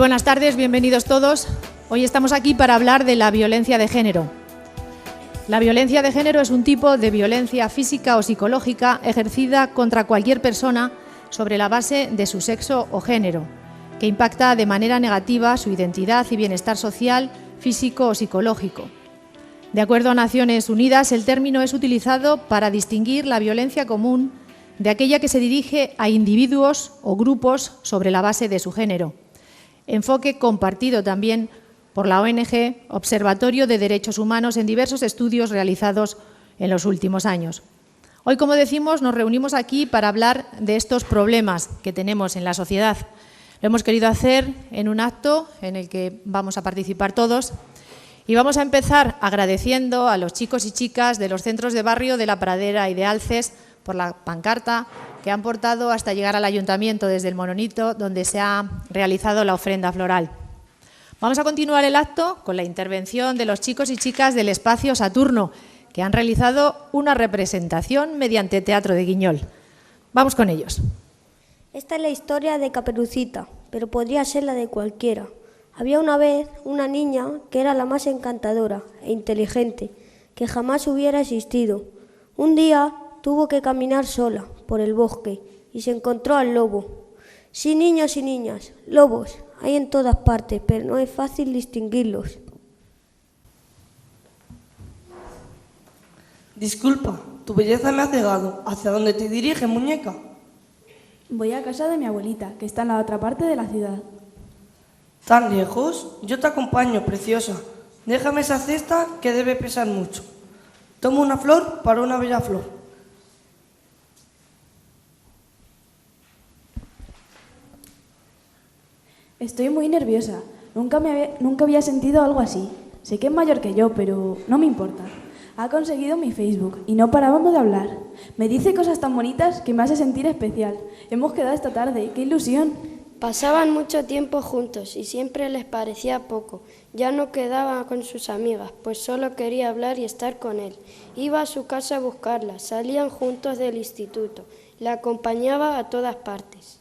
buenas tardes, bienvenidos todos. Hoy estamos aquí para hablar de la violencia de género. La violencia de género es un tipo de violencia física o psicológica ejercida contra cualquier persona sobre la base de su sexo o género, que impacta de manera negativa su identidad y bienestar social, físico o psicológico. De acuerdo a Naciones Unidas, el término es utilizado para distinguir la violencia común de aquella que se dirige a individuos o grupos sobre la base de su género. Enfoque compartido también por la ONG Observatorio de Derechos Humanos en diversos estudios realizados en los últimos años. Hoy, como decimos, nos reunimos aquí para hablar de estos problemas que tenemos en la sociedad. Lo hemos querido hacer en un acto en el que vamos a participar todos y vamos a empezar agradeciendo a los chicos y chicas de los centros de barrio de La Pradera y de Alces por la pancarta que han portado hasta llegar al ayuntamiento desde el Mononito, donde se ha realizado la ofrenda floral. Vamos a continuar el acto con la intervención de los chicos y chicas del Espacio Saturno, que han realizado una representación mediante teatro de Guiñol. Vamos con ellos. Esta es la historia de Caperucita, pero podría ser la de cualquiera. Había una vez una niña que era la más encantadora e inteligente que jamás hubiera existido. Un día tuvo que caminar sola por el bosque y se encontró al lobo. Sí, niños y niñas, lobos hay en todas partes, pero no es fácil distinguirlos. Disculpa, tu belleza me ha cegado. ¿Hacia dónde te diriges, muñeca? Voy a casa de mi abuelita, que está en la otra parte de la ciudad. ¿Tan lejos? Yo te acompaño, preciosa. Déjame esa cesta que debe pesar mucho. Toma una flor para una bella flor. Estoy muy nerviosa. Nunca había sentido algo así. Sé que es mayor que yo, pero no me importa. Ha conseguido mi Facebook y no parábamos de hablar. Me dice cosas tan bonitas que me hace sentir especial. Hemos quedado esta tarde. ¡Qué ilusión! Pasaban mucho tiempo juntos y siempre les parecía poco. Ya no quedaba con sus amigas, pues solo quería hablar y estar con él. Iba a su casa a buscarla, salían juntos del instituto. La acompañaba a todas partes.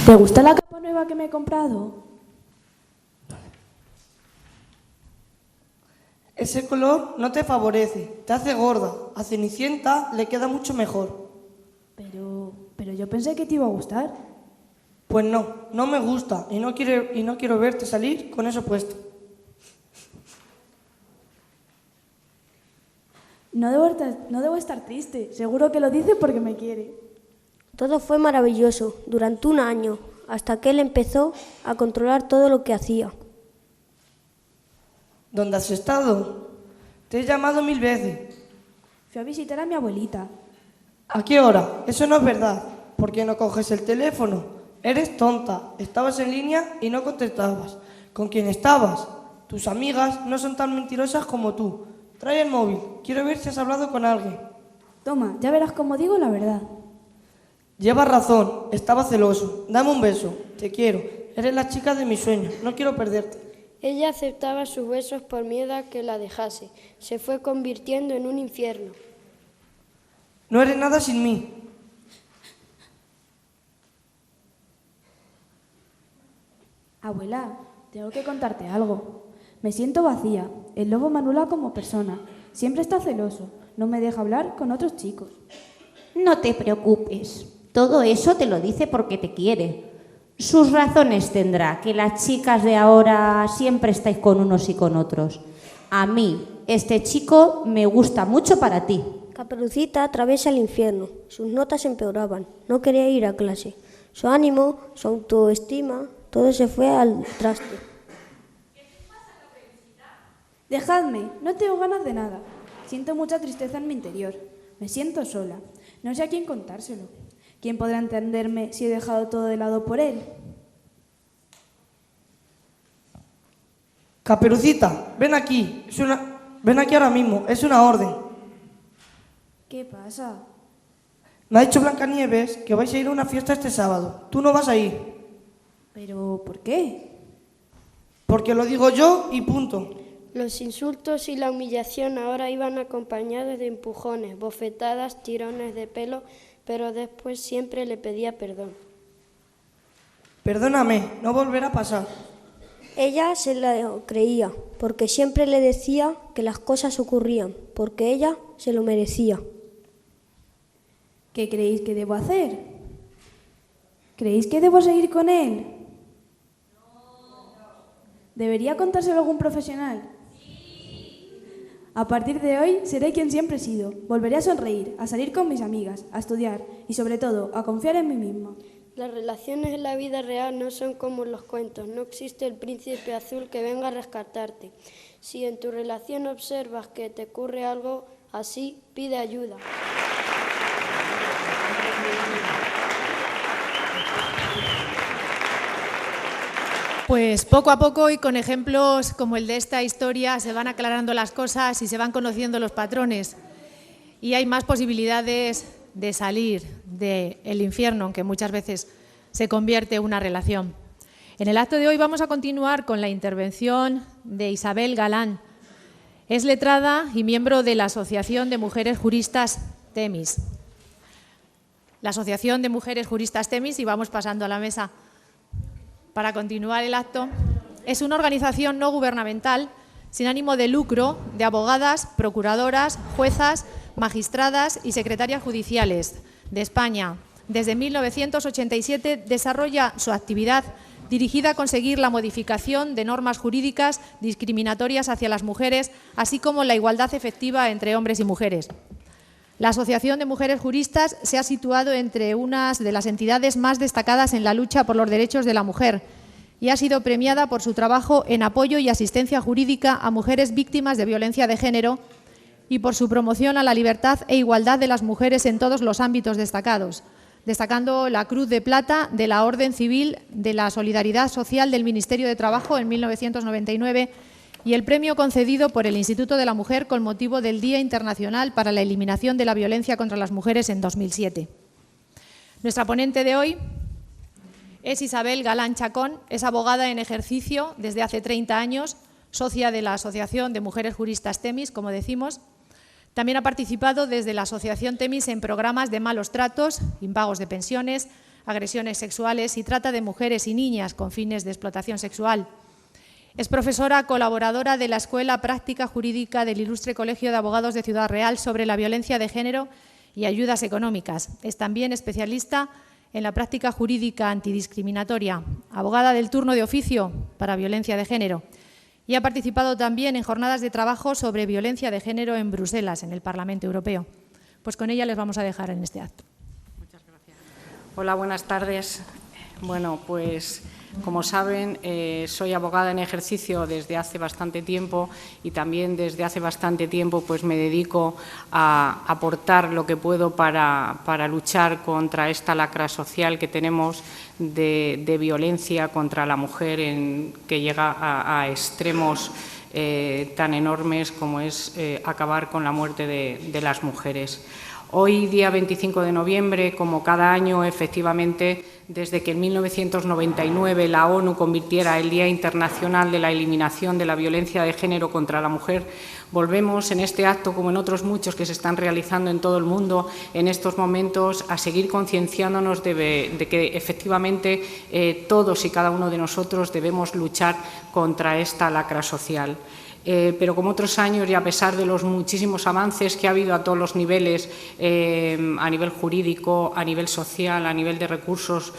¿Te gusta la capa nueva que me he comprado? Ese color no te favorece, te hace gorda. A Cenicienta le queda mucho mejor. Pero yo pensé que te iba a gustar. Pues no me gusta y no quiero verte salir con eso puesto. No debo estar triste. Seguro que lo dice porque me quiere. Todo fue maravilloso durante un año, hasta que él empezó a controlar todo lo que hacía. ¿Dónde has estado? Te he llamado 1000 veces. Fui a visitar a mi abuelita. ¿A qué hora? Eso no es verdad. ¿Por qué no coges el teléfono? Eres tonta. Estabas en línea y no contestabas. ¿Con quién estabas? Tus amigas no son tan mentirosas como tú. Trae el móvil. Quiero ver si has hablado con alguien. Toma, ya verás cómo digo la verdad. Llevas razón. Estaba celoso. Dame un beso. Te quiero. Eres la chica de mis sueños. No quiero perderte. Ella aceptaba sus besos por miedo a que la dejase. Se fue convirtiendo en un infierno. No eres nada sin mí. Abuela, tengo que contarte algo. Me siento vacía. El lobo me anula como persona. Siempre está celoso. No me deja hablar con otros chicos. No te preocupes. Todo eso te lo dice porque te quiere. Sus razones tendrá, que las chicas de ahora siempre estáis con unos y con otros. A mí, este chico me gusta mucho para ti. Caperucita atraviesa el infierno. Sus notas empeoraban. No quería ir a clase. Su ánimo, su autoestima, todo se fue al traste. Dejadme, no tengo ganas de nada. Siento mucha tristeza en mi interior. Me siento sola. No sé a quién contárselo. ¿Quién podrá entenderme si he dejado todo de lado por él? Caperucita, ven aquí. Ven aquí ahora mismo. Es una orden. ¿Qué pasa? Me ha dicho Blancanieves que vais a ir a una fiesta este sábado. Tú no vas a ir. ¿Pero por qué? Porque lo digo yo y punto. Los insultos y la humillación ahora iban acompañados de empujones, bofetadas, tirones de pelo, pero después siempre le pedía perdón. Perdóname, no volverá a pasar. Ella se lo creía, porque siempre le decía que las cosas ocurrían, porque ella se lo merecía. ¿Qué creéis que debo hacer? ¿Creéis que debo seguir con él? ¿Debería contárselo a algún profesional? A partir de hoy seré quien siempre he sido. Volveré a sonreír, a salir con mis amigas, a estudiar y sobre todo a confiar en mí misma. Las relaciones en la vida real no son como en los cuentos, no existe el príncipe azul que venga a rescatarte. Si en tu relación observas que te ocurre algo así, pide ayuda. Pues poco a poco y con ejemplos como el de esta historia se van aclarando las cosas y se van conociendo los patrones y hay más posibilidades de salir del infierno, aunque muchas veces se convierte en una relación. En el acto de hoy vamos a continuar con la intervención de Isabel Galán. Es letrada y miembro de la Asociación de Mujeres Juristas Temis. La Asociación de Mujeres Juristas Temis, y vamos pasando a la mesa para continuar el acto, es una organización no gubernamental sin ánimo de lucro de abogadas, procuradoras, juezas, magistradas y secretarias judiciales de España. Desde 1987 desarrolla su actividad dirigida a conseguir la modificación de normas jurídicas discriminatorias hacia las mujeres, así como la igualdad efectiva entre hombres y mujeres. La Asociación de Mujeres Juristas se ha situado entre unas de las entidades más destacadas en la lucha por los derechos de la mujer y ha sido premiada por su trabajo en apoyo y asistencia jurídica a mujeres víctimas de violencia de género y por su promoción a la libertad e igualdad de las mujeres en todos los ámbitos destacados, destacando la Cruz de Plata de la Orden Civil de la Solidaridad Social del Ministerio de Trabajo en 1999 y el premio concedido por el Instituto de la Mujer con motivo del Día Internacional para la Eliminación de la Violencia contra las Mujeres en 2007. Nuestra ponente de hoy es Isabel Galán Chacón, es abogada en ejercicio desde hace 30 años, socia de la Asociación de Mujeres Juristas Temis, como decimos. También ha participado desde la Asociación Temis en programas de malos tratos, impagos de pensiones, agresiones sexuales y trata de mujeres y niñas con fines de explotación sexual. Es profesora colaboradora de la Escuela Práctica Jurídica del Ilustre Colegio de Abogados de Ciudad Real sobre la violencia de género y ayudas económicas. Es también especialista en la práctica jurídica antidiscriminatoria, abogada del turno de oficio para violencia de género y ha participado también en jornadas de trabajo sobre violencia de género en Bruselas, en el Parlamento Europeo. Pues con ella les vamos a dejar en este acto. Muchas gracias. Hola, buenas tardes. Bueno, pues como saben, soy abogada en ejercicio desde hace bastante tiempo y también desde hace bastante tiempo pues me dedico a aportar lo que puedo para luchar contra esta lacra social que tenemos de violencia contra la mujer que llega a extremos tan enormes como es acabar con la muerte de las mujeres. Hoy, día 25 de noviembre, como cada año, efectivamente, desde que en 1999 la ONU convirtiera el Día Internacional de la Eliminación de la Violencia de Género contra la Mujer, volvemos en este acto, como en otros muchos que se están realizando en todo el mundo en estos momentos, a seguir concienciándonos de que efectivamente todos y cada uno de nosotros debemos luchar contra esta lacra social. Pero como otros años y a pesar de los muchísimos avances que ha habido a todos los niveles, a nivel jurídico, a nivel social, a nivel de recursos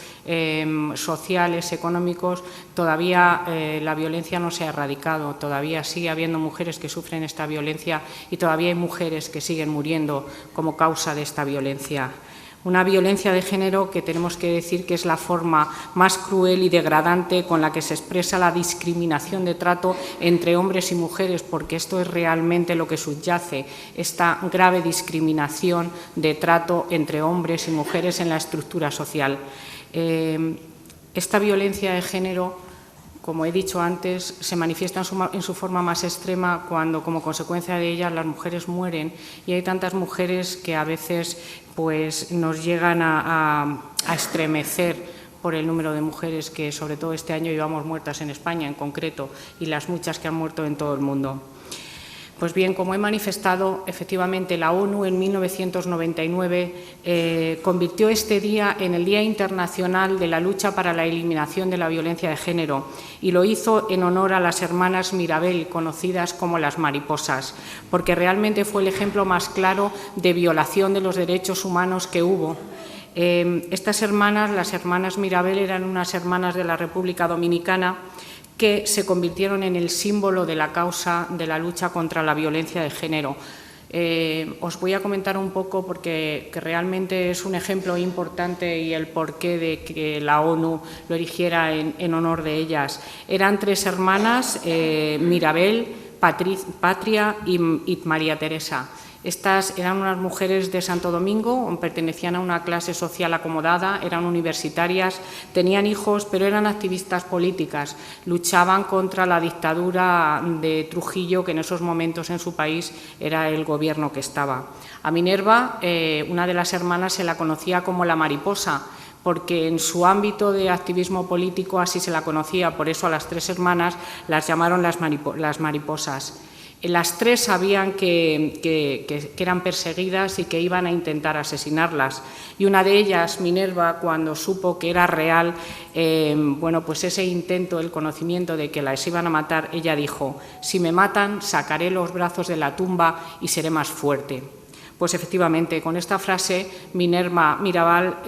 sociales, económicos, todavía la violencia no se ha erradicado, todavía sigue habiendo mujeres que sufren esta violencia y todavía hay mujeres que siguen muriendo como causa de esta violencia. Una violencia de género que tenemos que decir que es la forma más cruel y degradante con la que se expresa la discriminación de trato entre hombres y mujeres, porque esto es realmente lo que subyace, esta grave discriminación de trato entre hombres y mujeres en la estructura social. Esta violencia de género, como he dicho antes, se manifiesta en su forma más extrema cuando, como consecuencia de ella, las mujeres mueren y hay tantas mujeres que a veces pues, nos llegan a estremecer por el número de mujeres que, sobre todo este año, llevamos muertas en España en concreto y las muchas que han muerto en todo el mundo. Pues bien, como he manifestado, efectivamente la ONU en 1999 convirtió este día en el Día Internacional de la Lucha para la Eliminación de la Violencia de Género y lo hizo en honor a las hermanas Mirabel, conocidas como las mariposas, porque realmente fue el ejemplo más claro de violación de los derechos humanos que hubo. Estas hermanas, las hermanas Mirabel, eran unas hermanas de la República Dominicana que se convirtieron en el símbolo de la causa de la lucha contra la violencia de género. Os voy a comentar un poco porque realmente es un ejemplo importante y el porqué de que la ONU lo erigiera en honor de ellas. Eran 3 hermanas, Mirabel, Patria y María Teresa. Estas eran unas mujeres de Santo Domingo, pertenecían a una clase social acomodada, eran universitarias, tenían hijos, pero eran activistas políticas, luchaban contra la dictadura de Trujillo, que en esos momentos en su país era el gobierno que estaba. A Minerva, una de las hermanas, se la conocía como la mariposa, porque en su ámbito de activismo político así se la conocía, por eso a las 3 hermanas las llamaron las mariposas. Las 3 sabían que eran perseguidas y que iban a intentar asesinarlas. Y una de ellas, Minerva, cuando supo que era real, pues ese intento, el conocimiento de que las iban a matar, ella dijo: si me matan, sacaré los brazos de la tumba y seré más fuerte. Pues efectivamente, con esta frase, Minerva Mirabal,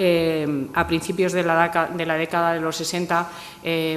a principios de la década de los 60,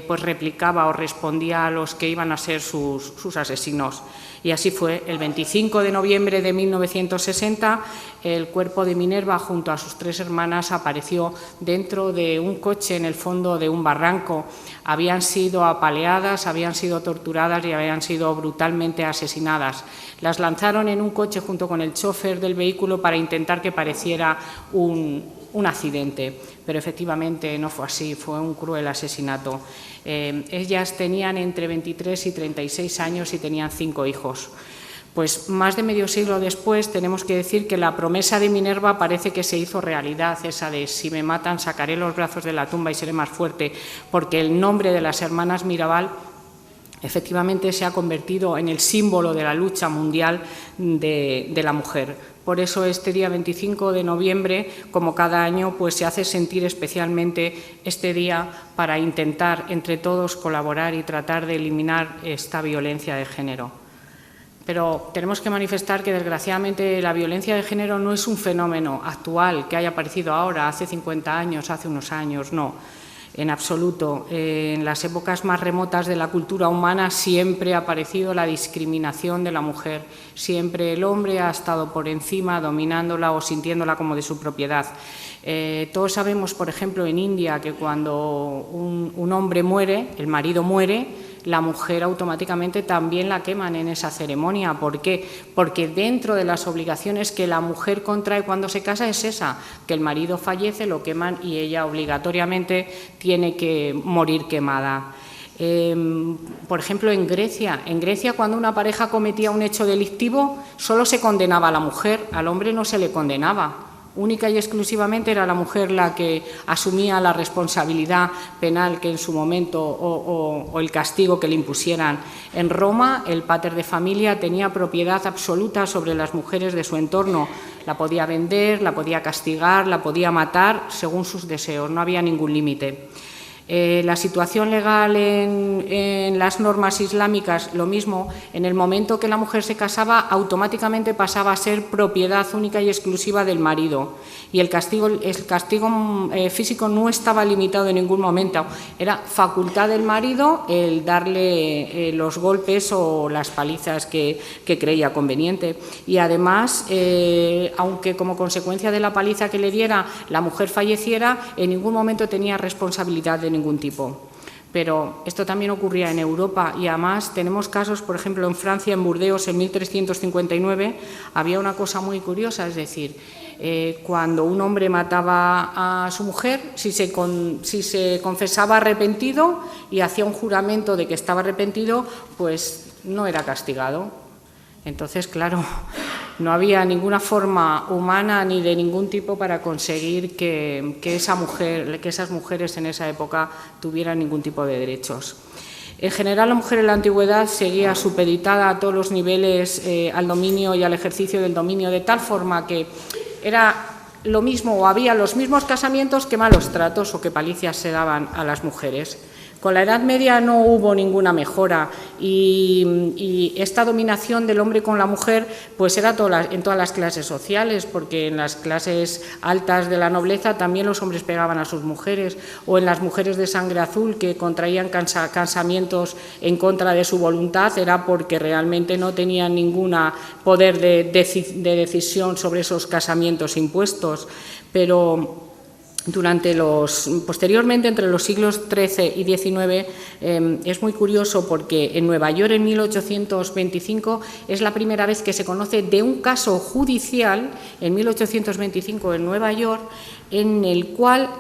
pues replicaba o respondía a los que iban a ser sus asesinos. Y así fue. El 25 de noviembre de 1960, el cuerpo de Minerva, junto a sus 3 hermanas, apareció dentro de un coche en el fondo de un barranco. Habían sido apaleadas, habían sido torturadas y habían sido brutalmente asesinadas. Las lanzaron en un coche junto con el chofer del vehículo para intentar que pareciera un accidente, pero efectivamente no fue así, fue un cruel asesinato. Ellas tenían entre 23 y 36 años y tenían 5 hijos. Pues más de medio siglo después tenemos que decir que la promesa de Minerva parece que se hizo realidad, esa de si me matan sacaré los brazos de la tumba y seré más fuerte, porque el nombre de las hermanas Mirabal efectivamente se ha convertido en el símbolo de la lucha mundial de la mujer. Por eso este día 25 de noviembre, como cada año, pues se hace sentir especialmente este día para intentar entre todos colaborar y tratar de eliminar esta violencia de género. Pero tenemos que manifestar que, desgraciadamente, la violencia de género no es un fenómeno actual que haya aparecido ahora, hace 50 años, hace unos años, no. En absoluto. En las épocas más remotas de la cultura humana siempre ha aparecido la discriminación de la mujer. Siempre el hombre ha estado por encima, dominándola o sintiéndola como de su propiedad. Todos sabemos, por ejemplo, en India, que cuando un hombre muere, el marido muere, la mujer automáticamente también la queman en esa ceremonia. ¿Por qué? Porque dentro de las obligaciones que la mujer contrae cuando se casa es esa, que el marido fallece, lo queman y ella obligatoriamente tiene que morir quemada. Por ejemplo, en Grecia, cuando una pareja cometía un hecho delictivo, solo se condenaba a la mujer, al hombre no se le condenaba. Única y exclusivamente era la mujer la que asumía la responsabilidad penal que en su momento o el castigo que le impusieran. En Roma, el pater de familia tenía propiedad absoluta sobre las mujeres de su entorno. La podía vender, la podía castigar, la podía matar según sus deseos, no había ningún límite. La situación legal en las normas islámicas, lo mismo. En el momento que la mujer se casaba, automáticamente pasaba a ser propiedad única y exclusiva del marido. Y el castigo físico no estaba limitado en ningún momento. Era facultad del marido el darle los golpes o las palizas que creía conveniente. Y además, aunque como consecuencia de la paliza que le diera la mujer falleciera, en ningún momento tenía responsabilidad de ningún tipo. Pero esto también ocurría en Europa y además tenemos casos, por ejemplo, en Francia, en Burdeos, en 1359, había una cosa muy curiosa, es decir, cuando un hombre mataba a su mujer, si se confesaba arrepentido y hacía un juramento de que estaba arrepentido, pues no era castigado. Entonces, claro, no había ninguna forma humana ni de ningún tipo para conseguir que esas mujeres en esa época tuvieran ningún tipo de derechos. En general, la mujer en la antigüedad seguía supeditada a todos los niveles al dominio y al ejercicio del dominio, de tal forma que era lo mismo o había los mismos casamientos que malos tratos o que palicias se daban a las mujeres. Con la Edad Media no hubo ninguna mejora y esta dominación del hombre con la mujer pues era en todas las clases sociales, porque en las clases altas de la nobleza también los hombres pegaban a sus mujeres, o en las mujeres de sangre azul que contraían casamientos en contra de su voluntad, era porque realmente no tenían ningún poder de decisión sobre esos casamientos impuestos. Pero posteriormente, entre los siglos XIII y XIX, es muy curioso porque en Nueva York, en 1825, es la primera vez que se conoce de un caso judicial, en 1825 en Nueva York, en el cual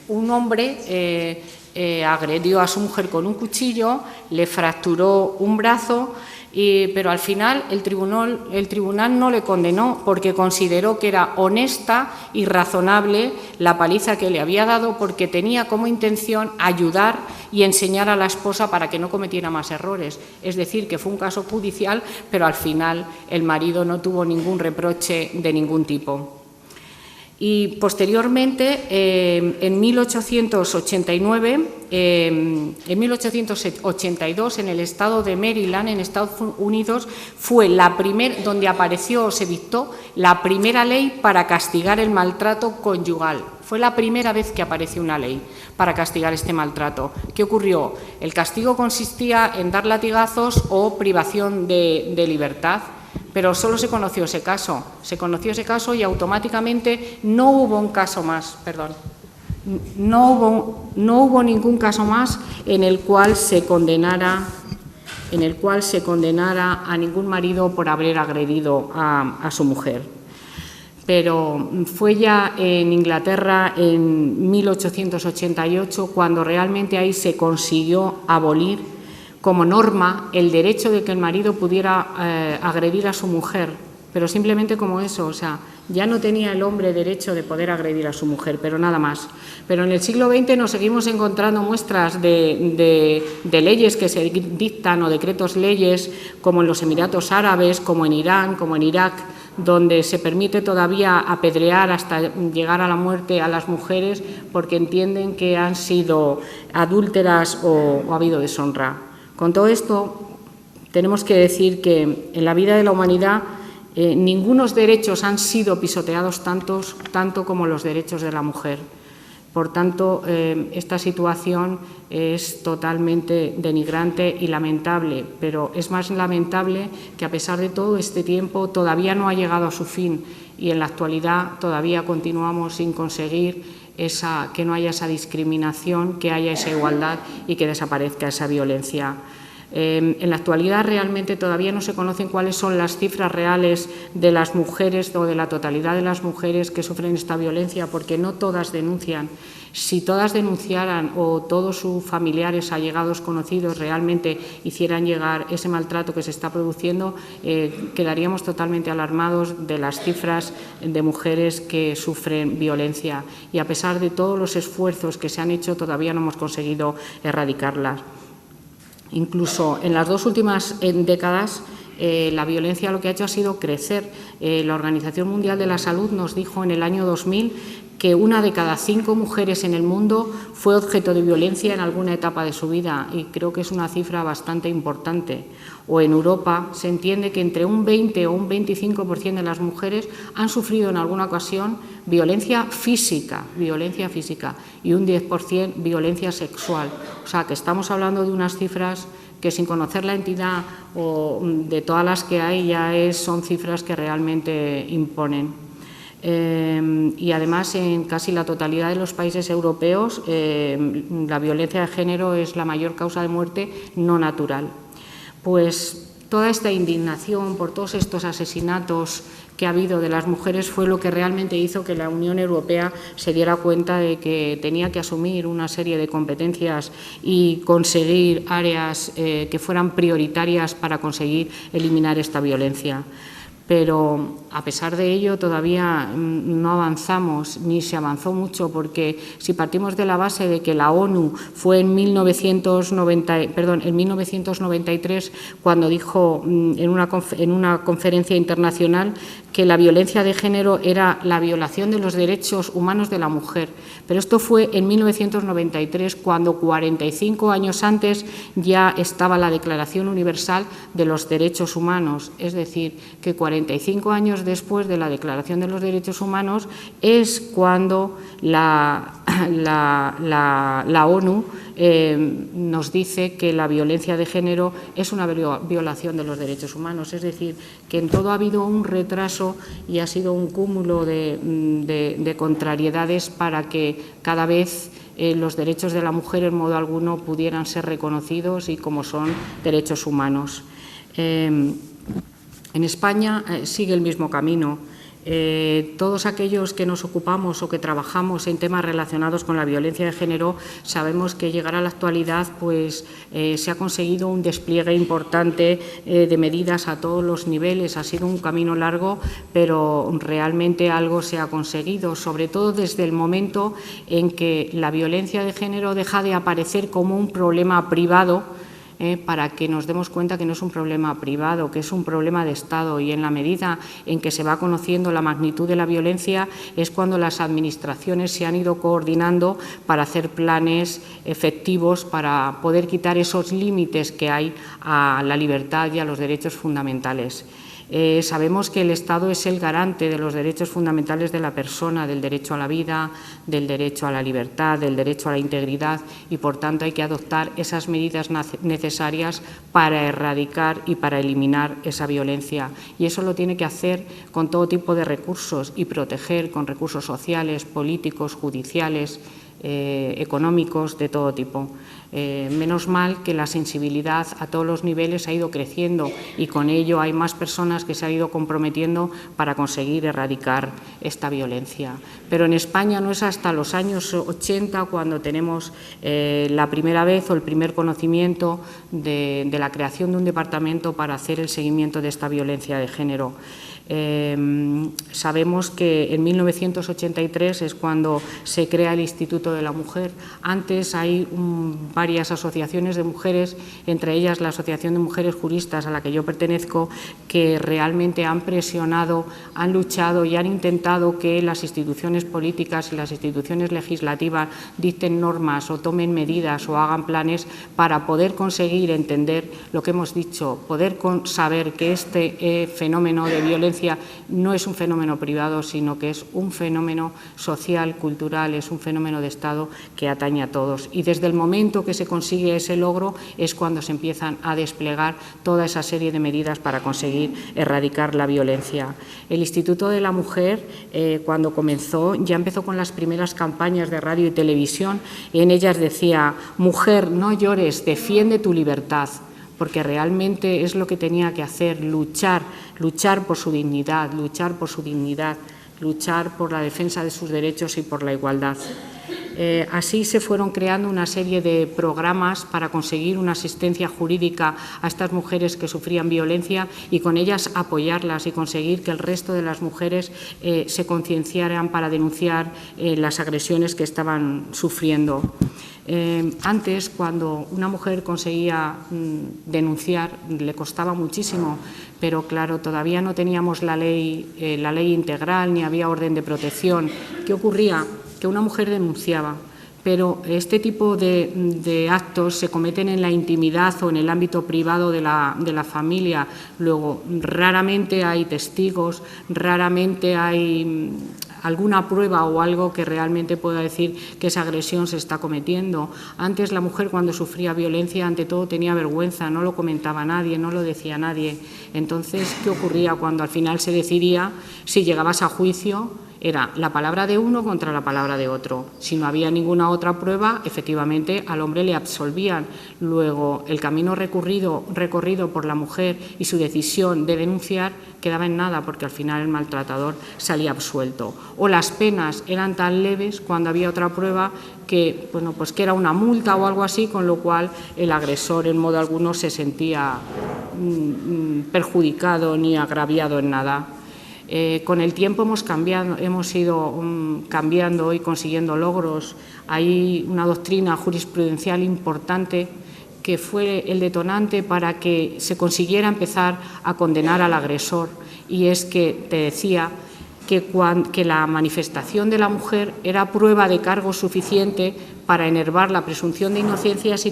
un hombre agredió a su mujer con un cuchillo, le fracturó un brazo, pero al final el tribunal no le condenó porque consideró que era honesta y razonable la paliza que le había dado, porque tenía como intención ayudar y enseñar a la esposa para que no cometiera más errores. Es decir, que fue un caso judicial, pero al final el marido no tuvo ningún reproche de ningún tipo. Y posteriormente, en 1882, en el estado de Maryland, en Estados Unidos, fue donde se dictó la primera ley para castigar el maltrato conyugal. Fue la primera vez que apareció una ley para castigar este maltrato. ¿Qué ocurrió? El castigo consistía en dar latigazos o privación de libertad. Pero solo se conoció ese caso y automáticamente no hubo un caso más, no hubo ningún caso más en el cual se condenara a ningún marido por haber agredido a su mujer. Pero fue ya en Inglaterra en 1888 cuando realmente ahí se consiguió abolir como norma el derecho de que el marido pudiera agredir a su mujer, pero simplemente como eso, o sea, ya no tenía el hombre derecho de poder agredir a su mujer, pero nada más. Pero en el siglo XX nos seguimos encontrando muestras de leyes que se dictan o decretos leyes, como en los Emiratos Árabes, como en Irán, como en Irak, donde se permite todavía apedrear hasta llegar a la muerte a las mujeres porque entienden que han sido adúlteras o ha habido deshonra. Con todo esto, tenemos que decir que en la vida de la humanidad ningunos derechos han sido pisoteados tanto como los derechos de la mujer. Por tanto, esta situación es totalmente denigrante y lamentable, pero es más lamentable que a pesar de todo este tiempo todavía no ha llegado a su fin y en la actualidad todavía continuamos sin conseguir que no haya esa discriminación, que haya esa igualdad y que desaparezca esa violencia. En la actualidad realmente todavía no se conocen cuáles son las cifras reales de las mujeres o de la totalidad de las mujeres que sufren esta violencia, porque no todas denuncian. Si todas denunciaran o todos sus familiares, allegados, conocidos realmente hicieran llegar ese maltrato que se está produciendo, quedaríamos totalmente alarmados de las cifras de mujeres que sufren violencia. Y a pesar de todos los esfuerzos que se han hecho, todavía no hemos conseguido erradicarlas. Incluso en las dos últimas décadas, la violencia lo que ha hecho ha sido crecer. La Organización Mundial de la Salud nos dijo en el año 2000 que 1 de cada 5 mujeres en el mundo fue objeto de violencia en alguna etapa de su vida, y creo que es una cifra bastante importante. O en Europa se entiende que entre un 20 o un 25% de las mujeres han sufrido en alguna ocasión violencia física y un 10% violencia sexual. O sea, que estamos hablando de unas cifras que, sin conocer la entidad o de todas las que hay, son cifras que realmente imponen. Y además, en casi la totalidad de los países europeos, la violencia de género es la mayor causa de muerte no natural. Pues toda esta indignación por todos estos asesinatos que ha habido de las mujeres fue lo que realmente hizo que la Unión Europea se diera cuenta de que tenía que asumir una serie de competencias y conseguir áreas que fueran prioritarias para conseguir eliminar esta violencia. pero a pesar de ello todavía no avanzamos, ni se avanzó mucho, porque si partimos de la base de que la ONU fue en 1993 cuando dijo en una conferencia internacional que la violencia de género era la violación de los derechos humanos de la mujer, pero esto fue en 1993, cuando 45 años antes ya estaba la Declaración Universal de los Derechos Humanos, es decir, que 45 años después de la Declaración de los Derechos Humanos es cuando la ONU nos dice que la violencia de género es una violación de los derechos humanos, es decir, que en todo ha habido un retraso y ha sido un cúmulo de contrariedades para que cada vez los derechos de la mujer en modo alguno pudieran ser reconocidos y como son derechos humanos. En España sigue el mismo camino. Todos aquellos que nos ocupamos o que trabajamos en temas relacionados con la violencia de género sabemos que llegar a la actualidad pues, se ha conseguido un despliegue importante de medidas a todos los niveles. Ha sido un camino largo, pero realmente algo se ha conseguido, sobre todo desde el momento en que la violencia de género deja de aparecer como un problema privado, para que nos demos cuenta que no es un problema privado, que es un problema de Estado, y en la medida en que se va conociendo la magnitud de la violencia es cuando las administraciones se han ido coordinando para hacer planes efectivos para poder quitar esos límites que hay a la libertad y a los derechos fundamentales. Sabemos que el Estado es el garante de los derechos fundamentales de la persona, del derecho a la vida, del derecho a la libertad, del derecho a la integridad, y por tanto hay que adoptar esas medidas necesarias para erradicar y para eliminar esa violencia. Y eso lo tiene que hacer con todo tipo de recursos y proteger con recursos sociales, políticos, judiciales, económicos, de todo tipo. Menos mal que la sensibilidad a todos los niveles ha ido creciendo y con ello hay más personas que se han ido comprometiendo para conseguir erradicar esta violencia. Pero en España no es hasta los años 80 cuando tenemos la primera vez o el primer conocimiento de la creación de un departamento para hacer el seguimiento de esta violencia de género. Sabemos que en 1983 es cuando se crea el Instituto de la Mujer. Antes hay varias asociaciones de mujeres, entre ellas la Asociación de Mujeres Juristas, a la que yo pertenezco, que realmente han presionado, han luchado y han intentado que las instituciones políticas y las instituciones legislativas dicten normas o tomen medidas o hagan planes para poder conseguir entender lo que hemos dicho, poder saber que este fenómeno de violencia no es un fenómeno privado, sino que es un fenómeno social, cultural, es un fenómeno de Estado que atañe a todos. Y desde el momento que se consigue ese logro es cuando se empiezan a desplegar toda esa serie de medidas para conseguir erradicar la violencia. El Instituto de la Mujer, cuando comenzó, ya empezó con las primeras campañas de radio y televisión. En ellas decía: mujer, no llores, defiende tu libertad, porque realmente es lo que tenía que hacer, luchar por su dignidad, luchar por la defensa de sus derechos y por la igualdad. Así se fueron creando una serie de programas para conseguir una asistencia jurídica a estas mujeres que sufrían violencia y con ellas apoyarlas y conseguir que el resto de las mujeres se concienciaran para denunciar las agresiones que estaban sufriendo. Antes, cuando una mujer conseguía denunciar, le costaba muchísimo, pero claro, todavía no teníamos la ley integral ni había orden de protección. ¿Qué ocurría? Que una mujer denunciaba, pero este tipo de actos se cometen en la intimidad o en el ámbito privado de la familia. Luego, raramente hay testigos, raramente hay alguna prueba o algo que realmente pueda decir que esa agresión se está cometiendo. Antes la mujer, cuando sufría violencia, ante todo tenía vergüenza, no lo comentaba nadie, no lo decía nadie. Entonces, ¿qué ocurría? Cuando al final se decidía, si llegabas a juicio, Era la palabra de uno contra la palabra de otro. Si no había ninguna otra prueba, efectivamente al hombre le absolvían. Luego, el camino recorrido por la mujer y su decisión de denunciar quedaba en nada, porque al final el maltratador salía absuelto. O las penas eran tan leves cuando había otra prueba que, bueno, pues que era una multa o algo así, con lo cual el agresor en modo alguno se sentía perjudicado ni agraviado en nada. Con el tiempo hemos ido cambiando y consiguiendo logros. Hay una doctrina jurisprudencial importante que fue el detonante para que se consiguiera empezar a condenar al agresor, y es que te decía que la manifestación de la mujer era prueba de cargo suficiente para enervar la presunción de inocencia si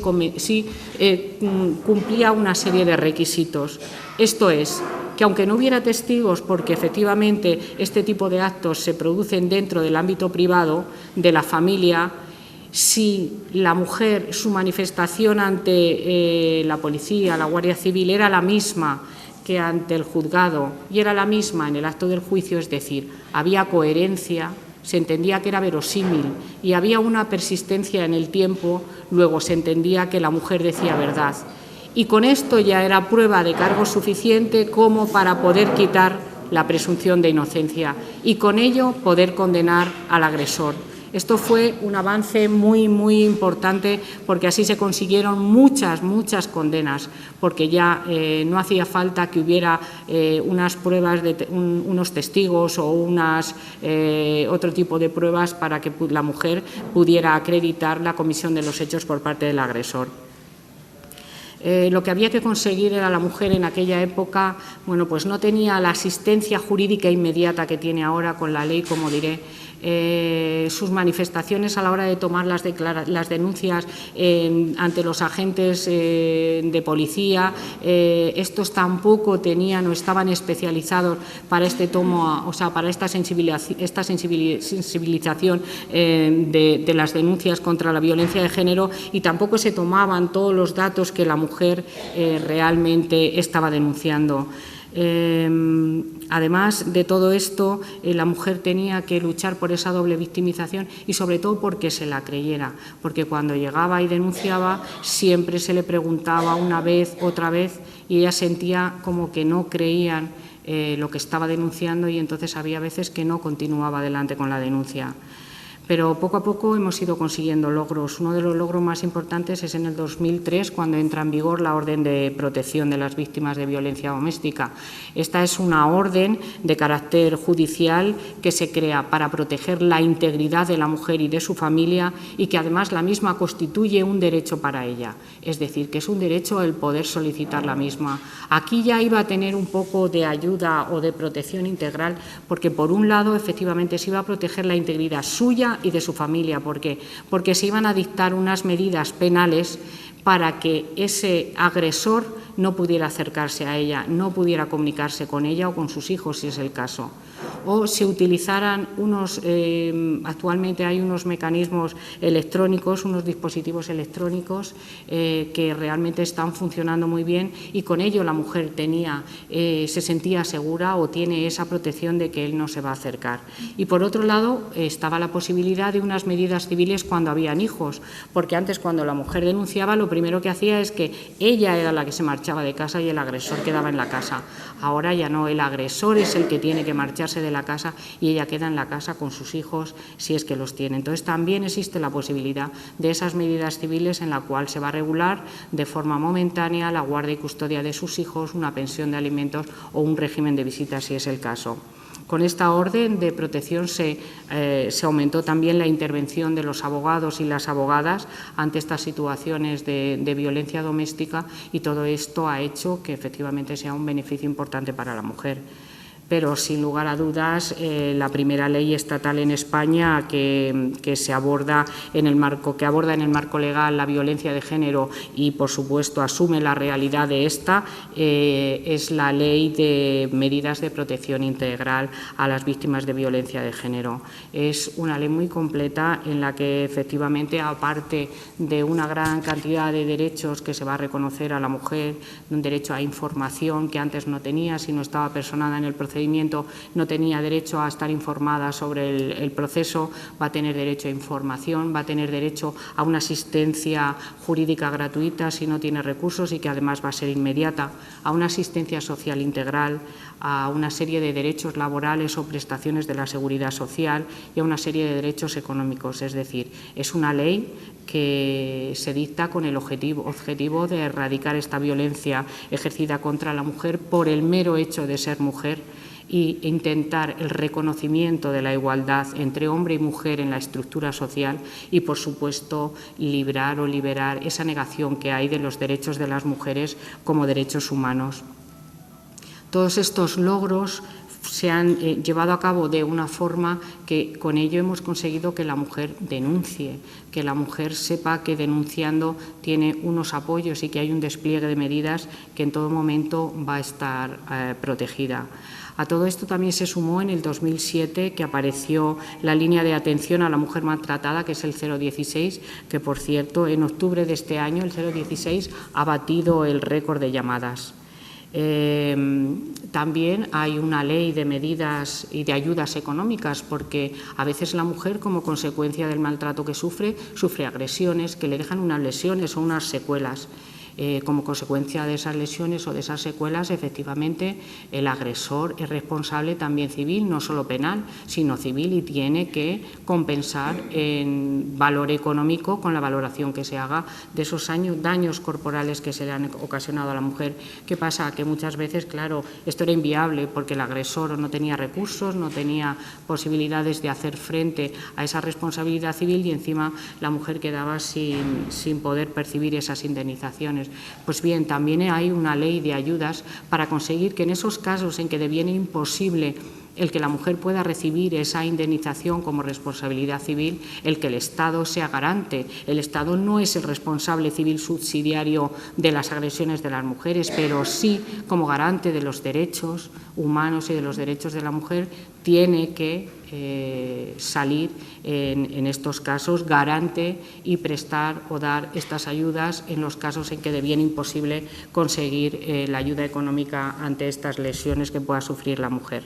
cumplía una serie de requisitos. Esto es, que aunque no hubiera testigos, porque efectivamente este tipo de actos se producen dentro del ámbito privado de la familia, si la mujer, su manifestación ante la policía, la Guardia Civil, era la misma que ante el juzgado y era la misma en el acto del juicio, es decir, había coherencia, se entendía que era verosímil y había una persistencia en el tiempo, luego se entendía que la mujer decía verdad. Y con esto ya era prueba de cargo suficiente como para poder quitar la presunción de inocencia y con ello poder condenar al agresor. Esto fue un avance muy, muy importante, porque así se consiguieron muchas condenas, porque ya no hacía falta que hubiera unas pruebas, unos testigos o otro tipo de pruebas para que la mujer pudiera acreditar la comisión de los hechos por parte del agresor. Lo que había que conseguir era la mujer en aquella época, bueno, pues no tenía la asistencia jurídica inmediata que tiene ahora con la ley, como diré. Sus manifestaciones a la hora de tomar las denuncias ante los agentes de policía, estos tampoco tenían o estaban especializados para para esta sensibilización de las denuncias contra la violencia de género, y tampoco se tomaban todos los datos que la mujer realmente estaba denunciando. Además de todo esto, la mujer tenía que luchar por esa doble victimización y sobre todo porque se la creyera, porque cuando llegaba y denunciaba siempre se le preguntaba una vez, otra vez, y ella sentía como que no creían lo que estaba denunciando, y entonces había veces que no continuaba adelante con la denuncia. Pero poco a poco hemos ido consiguiendo logros. Uno de los logros más importantes es en el 2003, cuando entra en vigor la Orden de Protección de las Víctimas de Violencia Doméstica. Esta es una orden de carácter judicial que se crea para proteger la integridad de la mujer y de su familia, y que además la misma constituye un derecho para ella. Es decir, que es un derecho el poder solicitar la misma. Aquí ya iba a tener un poco de ayuda o de protección integral, porque por un lado efectivamente se iba a proteger la integridad suya y de su familia. ¿Por qué? Porque se iban a dictar unas medidas penales para que ese agresor no pudiera acercarse a ella, no pudiera comunicarse con ella o con sus hijos, si es el caso. O se utilizaran actualmente hay unos mecanismos electrónicos, unos dispositivos electrónicos que realmente están funcionando muy bien, y con ello la mujer se sentía segura o tiene esa protección de que él no se va a acercar. Y por otro lado estaba la posibilidad de unas medidas civiles cuando habían hijos, porque antes, cuando la mujer denunciaba, lo primero que hacía es que ella era la que se marchaba de casa y el agresor quedaba en la casa. Ahora ya no, el agresor es el que tiene que marcharse de la casa y ella queda en la casa con sus hijos, si es que los tiene. Entonces también existe la posibilidad de esas medidas civiles, en la cual se va a regular de forma momentánea la guardia y custodia de sus hijos, una pensión de alimentos o un régimen de visitas, si es el caso. Con esta orden de protección se aumentó también la intervención de los abogados y las abogadas ante estas situaciones de violencia doméstica, y todo esto ha hecho que efectivamente sea un beneficio importante para la mujer. Pero sin lugar a dudas, la primera ley estatal en España que aborda en el marco legal la violencia de género y, por supuesto, asume la realidad de esta, es la Ley de Medidas de Protección Integral a las Víctimas de Violencia de Género. Es una ley muy completa en la que, efectivamente, aparte de una gran cantidad de derechos que se va a reconocer a la mujer, un derecho a información que antes no tenía si no estaba personada en el procedimiento, procedimiento no tenía derecho a estar informada sobre el proceso, va a tener derecho a información, va a tener derecho a una asistencia jurídica gratuita si no tiene recursos y que además va a ser inmediata, a una asistencia social integral, a una serie de derechos laborales o prestaciones de la seguridad social y a una serie de derechos económicos. Es decir, es una ley que se dicta con el objetivo de erradicar esta violencia ejercida contra la mujer por el mero hecho de ser mujer e intentar el reconocimiento de la igualdad entre hombre y mujer en la estructura social y, por supuesto, librar o liberar esa negación que hay de los derechos de las mujeres como derechos humanos. Todos estos logros se han llevado a cabo de una forma que con ello hemos conseguido que la mujer denuncie, que la mujer sepa que denunciando tiene unos apoyos y que hay un despliegue de medidas que en todo momento va a estar protegida. A todo esto también se sumó en el 2007 que apareció la línea de atención a la mujer maltratada, que es el 016, que por cierto en octubre de este año el 016 ha batido el récord de llamadas. También hay una ley de medidas y de ayudas económicas, porque a veces la mujer, como consecuencia del maltrato que sufre agresiones que le dejan unas lesiones o unas secuelas. Como consecuencia de esas lesiones o de esas secuelas, efectivamente, el agresor es responsable también civil, no solo penal, sino civil, y tiene que compensar en valor económico con la valoración que se haga de esos daños corporales que se le han ocasionado a la mujer. ¿Qué pasa? Que muchas veces, claro, esto era inviable porque el agresor no tenía recursos, no tenía posibilidades de hacer frente a esa responsabilidad civil y encima la mujer quedaba sin poder percibir esas indemnizaciones. Pues bien, también hay una ley de ayudas para conseguir que en esos casos en que deviene imposible el que la mujer pueda recibir esa indemnización como responsabilidad civil, el que el Estado sea garante. El Estado no es el responsable civil subsidiario de las agresiones de las mujeres, pero sí, como garante de los derechos humanos y de los derechos de la mujer, tiene que salir en estos casos garante y prestar o dar estas ayudas en los casos en que deviene imposible conseguir la ayuda económica ante estas lesiones que pueda sufrir la mujer.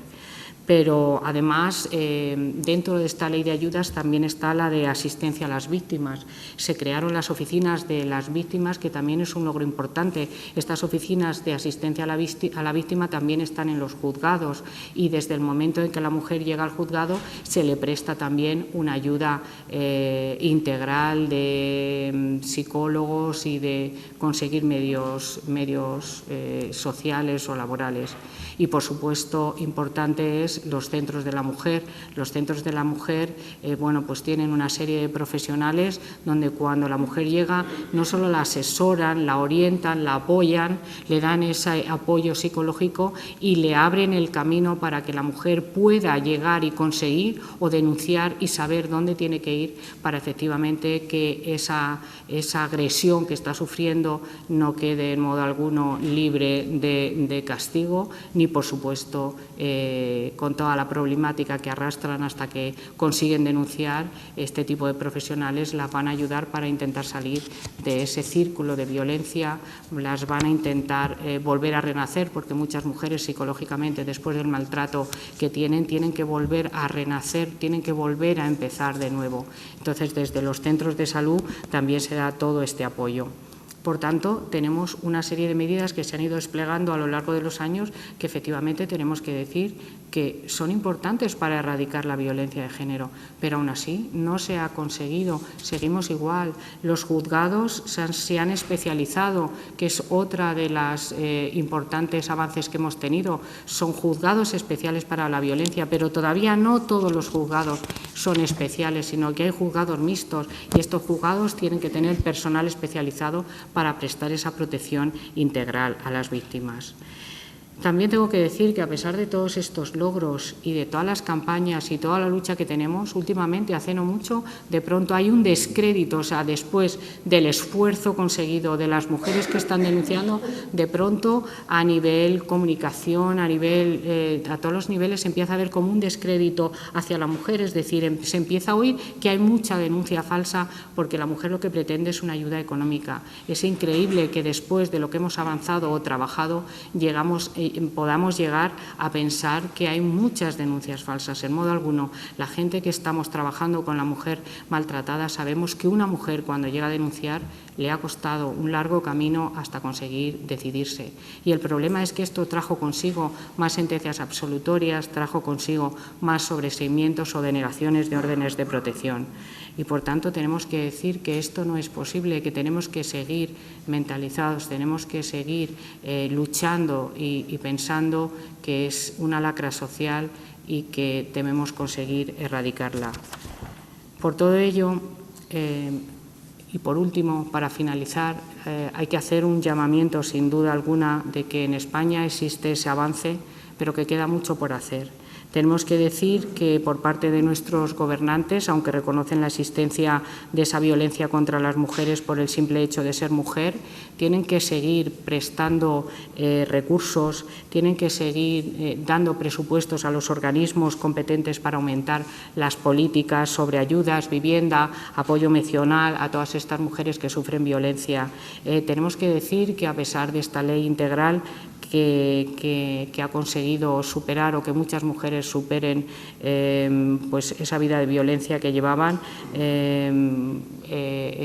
Pero además, dentro de esta ley de ayudas también está la de asistencia a las víctimas. Se crearon las oficinas de las víctimas, que también es un logro importante. Estas oficinas de asistencia a la víctima también están en los juzgados y desde el momento en que la mujer llega al juzgado se le presta también una ayuda integral de psicólogos y de conseguir medios sociales o laborales. Y, por supuesto, importante es los centros de la mujer. Los centros de la mujer pues tienen una serie de profesionales donde cuando la mujer llega no solo la asesoran, la orientan, la apoyan, le dan ese apoyo psicológico y le abren el camino para que la mujer pueda llegar y conseguir o denunciar y saber dónde tiene que ir para efectivamente que esa agresión que está sufriendo no quede en modo alguno libre de castigo, ni por supuesto con toda la problemática que arrastran hasta que consiguen denunciar. Este tipo de profesionales las van a ayudar para intentar salir de ese círculo de violencia, las van a intentar volver a renacer, porque muchas mujeres psicológicamente después del maltrato que tienen que volver a renacer, tienen que volver a empezar de nuevo. Entonces, desde los centros de salud también se da todo este apoyo. Por tanto, tenemos una serie de medidas que se han ido desplegando a lo largo de los años que efectivamente tenemos que decir que son importantes para erradicar la violencia de género, pero aún así no se ha conseguido, seguimos igual. Los juzgados se han especializado, que es otra de las importantes avances que hemos tenido. Son juzgados especiales para la violencia, pero todavía no todos los juzgados son especiales, sino que hay juzgados mixtos y estos juzgados tienen que tener personal especializado para prestar esa protección integral a las víctimas. También tengo que decir que a pesar de todos estos logros y de todas las campañas y toda la lucha que tenemos, últimamente, hace no mucho, de pronto hay un descrédito, o sea, después del esfuerzo conseguido de las mujeres que están denunciando, de pronto a nivel comunicación, a todos los niveles empieza a haber como un descrédito hacia la mujer, es decir, se empieza a oír que hay mucha denuncia falsa porque la mujer lo que pretende es una ayuda económica. Es increíble que después de lo que hemos avanzado o trabajado podamos llegar a pensar que hay muchas denuncias falsas. En modo alguno, la gente que estamos trabajando con la mujer maltratada sabemos que una mujer cuando llega a denunciar le ha costado un largo camino hasta conseguir decidirse. Y el problema es que esto trajo consigo más sentencias absolutorias, trajo consigo más sobreseimientos o denegaciones de órdenes de protección. Y, por tanto, tenemos que decir que esto no es posible, que tenemos que seguir mentalizados, tenemos que seguir luchando y pensando que es una lacra social y que debemos conseguir erradicarla. Por todo ello, y por último, para finalizar, hay que hacer un llamamiento, sin duda alguna, de que en España existe ese avance, pero que queda mucho por hacer. Tenemos que decir que por parte de nuestros gobernantes, aunque reconocen la existencia de esa violencia contra las mujeres por el simple hecho de ser mujer, tienen que seguir prestando recursos, tienen que seguir dando presupuestos a los organismos competentes para aumentar las políticas sobre ayudas, vivienda, apoyo emocional a todas estas mujeres que sufren violencia. Tenemos que decir que a pesar de esta ley integral que ha conseguido superar o que muchas mujeres superen pues esa vida de violencia que llevaban,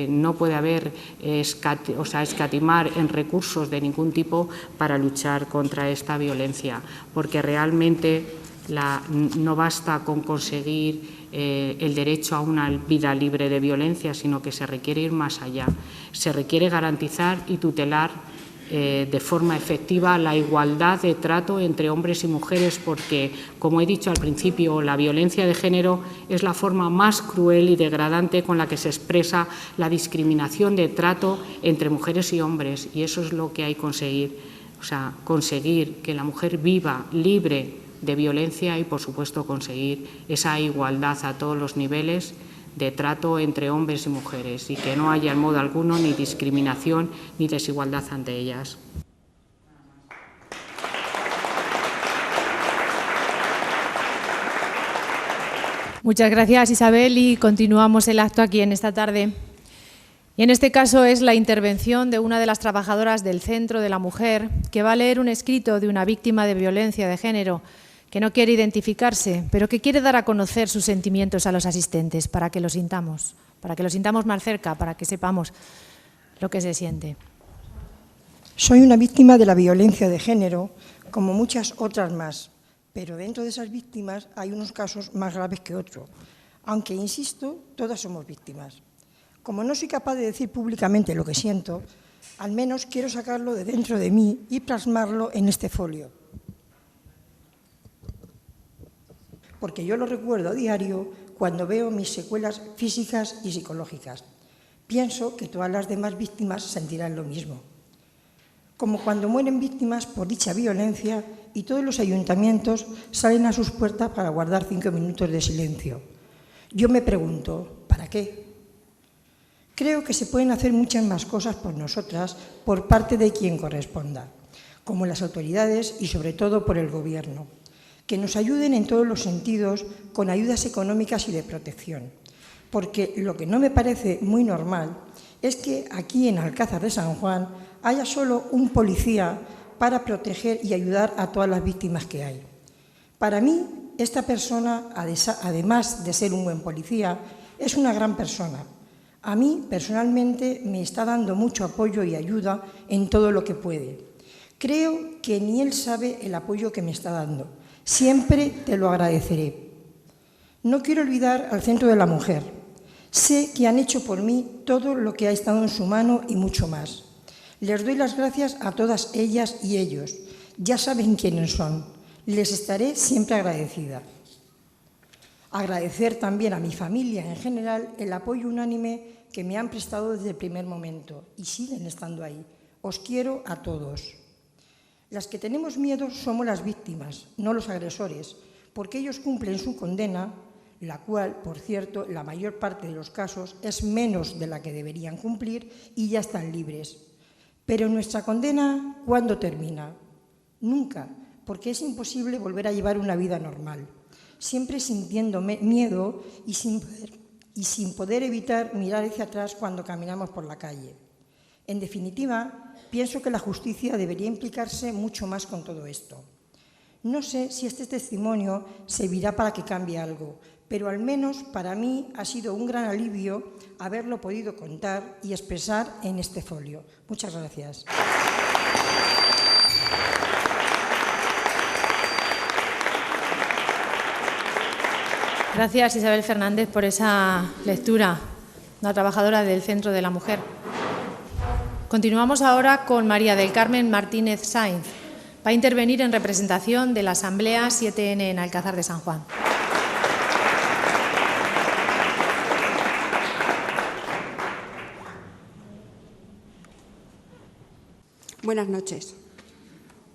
no puede haber escatimar en recursos de ningún tipo para luchar contra esta violencia, porque realmente no basta con conseguir el derecho a una vida libre de violencia, sino que se requiere ir más allá. Se requiere garantizar y tutelar de forma efectiva la igualdad de trato entre hombres y mujeres, porque, como he dicho al principio, la violencia de género es la forma más cruel y degradante con la que se expresa la discriminación de trato entre mujeres y hombres, y eso es lo que hay que conseguir, conseguir que la mujer viva libre de violencia y, por supuesto, conseguir esa igualdad a todos los niveles de trato entre hombres y mujeres y que no haya en modo alguno ni discriminación ni desigualdad ante ellas. Muchas gracias, Isabel, y continuamos el acto aquí en esta tarde. Y en este caso es la intervención de una de las trabajadoras del Centro de la Mujer, que va a leer un escrito de una víctima de violencia de género que no quiere identificarse, pero que quiere dar a conocer sus sentimientos a los asistentes para que lo sintamos más cerca, para que sepamos lo que se siente. Soy una víctima de la violencia de género, como muchas otras más, pero dentro de esas víctimas hay unos casos más graves que otros, aunque, insisto, todas somos víctimas. Como no soy capaz de decir públicamente lo que siento, al menos quiero sacarlo de dentro de mí y plasmarlo en este folio. Porque yo lo recuerdo a diario cuando veo mis secuelas físicas y psicológicas. Pienso que todas las demás víctimas sentirán lo mismo. Como cuando mueren víctimas por dicha violencia y todos los ayuntamientos salen a sus puertas para guardar 5 minutos de silencio. Yo me pregunto, ¿para qué? Creo que se pueden hacer muchas más cosas por nosotras por parte de quien corresponda, como las autoridades y sobre todo por el Gobierno, que nos ayuden en todos los sentidos con ayudas económicas y de protección. Porque lo que no me parece muy normal es que aquí en Alcázar de San Juan haya solo un policía para proteger y ayudar a todas las víctimas que hay. Para mí, esta persona, además de ser un buen policía, es una gran persona. A mí, personalmente, me está dando mucho apoyo y ayuda en todo lo que puede. Creo que ni él sabe el apoyo que me está dando. Siempre te lo agradeceré. No quiero olvidar al Centro de la Mujer. Sé que han hecho por mí todo lo que ha estado en su mano y mucho más. Les doy las gracias a todas ellas y ellos. Ya saben quiénes son. Les estaré siempre agradecida. Agradecer también a mi familia en general el apoyo unánime que me han prestado desde el primer momento y siguen estando ahí. Os quiero a todos. Las que tenemos miedo somos las víctimas, no los agresores, porque ellos cumplen su condena, la cual, por cierto, la mayor parte de los casos es menos de la que deberían cumplir y ya están libres. Pero nuestra condena, ¿cuándo termina? Nunca, porque es imposible volver a llevar una vida normal, siempre sintiendo miedo y sin poder evitar mirar hacia atrás cuando caminamos por la calle. En definitiva, pienso que la justicia debería implicarse mucho más con todo esto. No sé si este testimonio servirá para que cambie algo, pero al menos para mí ha sido un gran alivio haberlo podido contar y expresar en este folio. Muchas gracias. Gracias, Isabel Fernández, por esa lectura, una trabajadora del Centro de la Mujer. Continuamos ahora con María del Carmen Martínez Sainz. Va a intervenir en representación de la Asamblea 7N en Alcázar de San Juan. Buenas noches.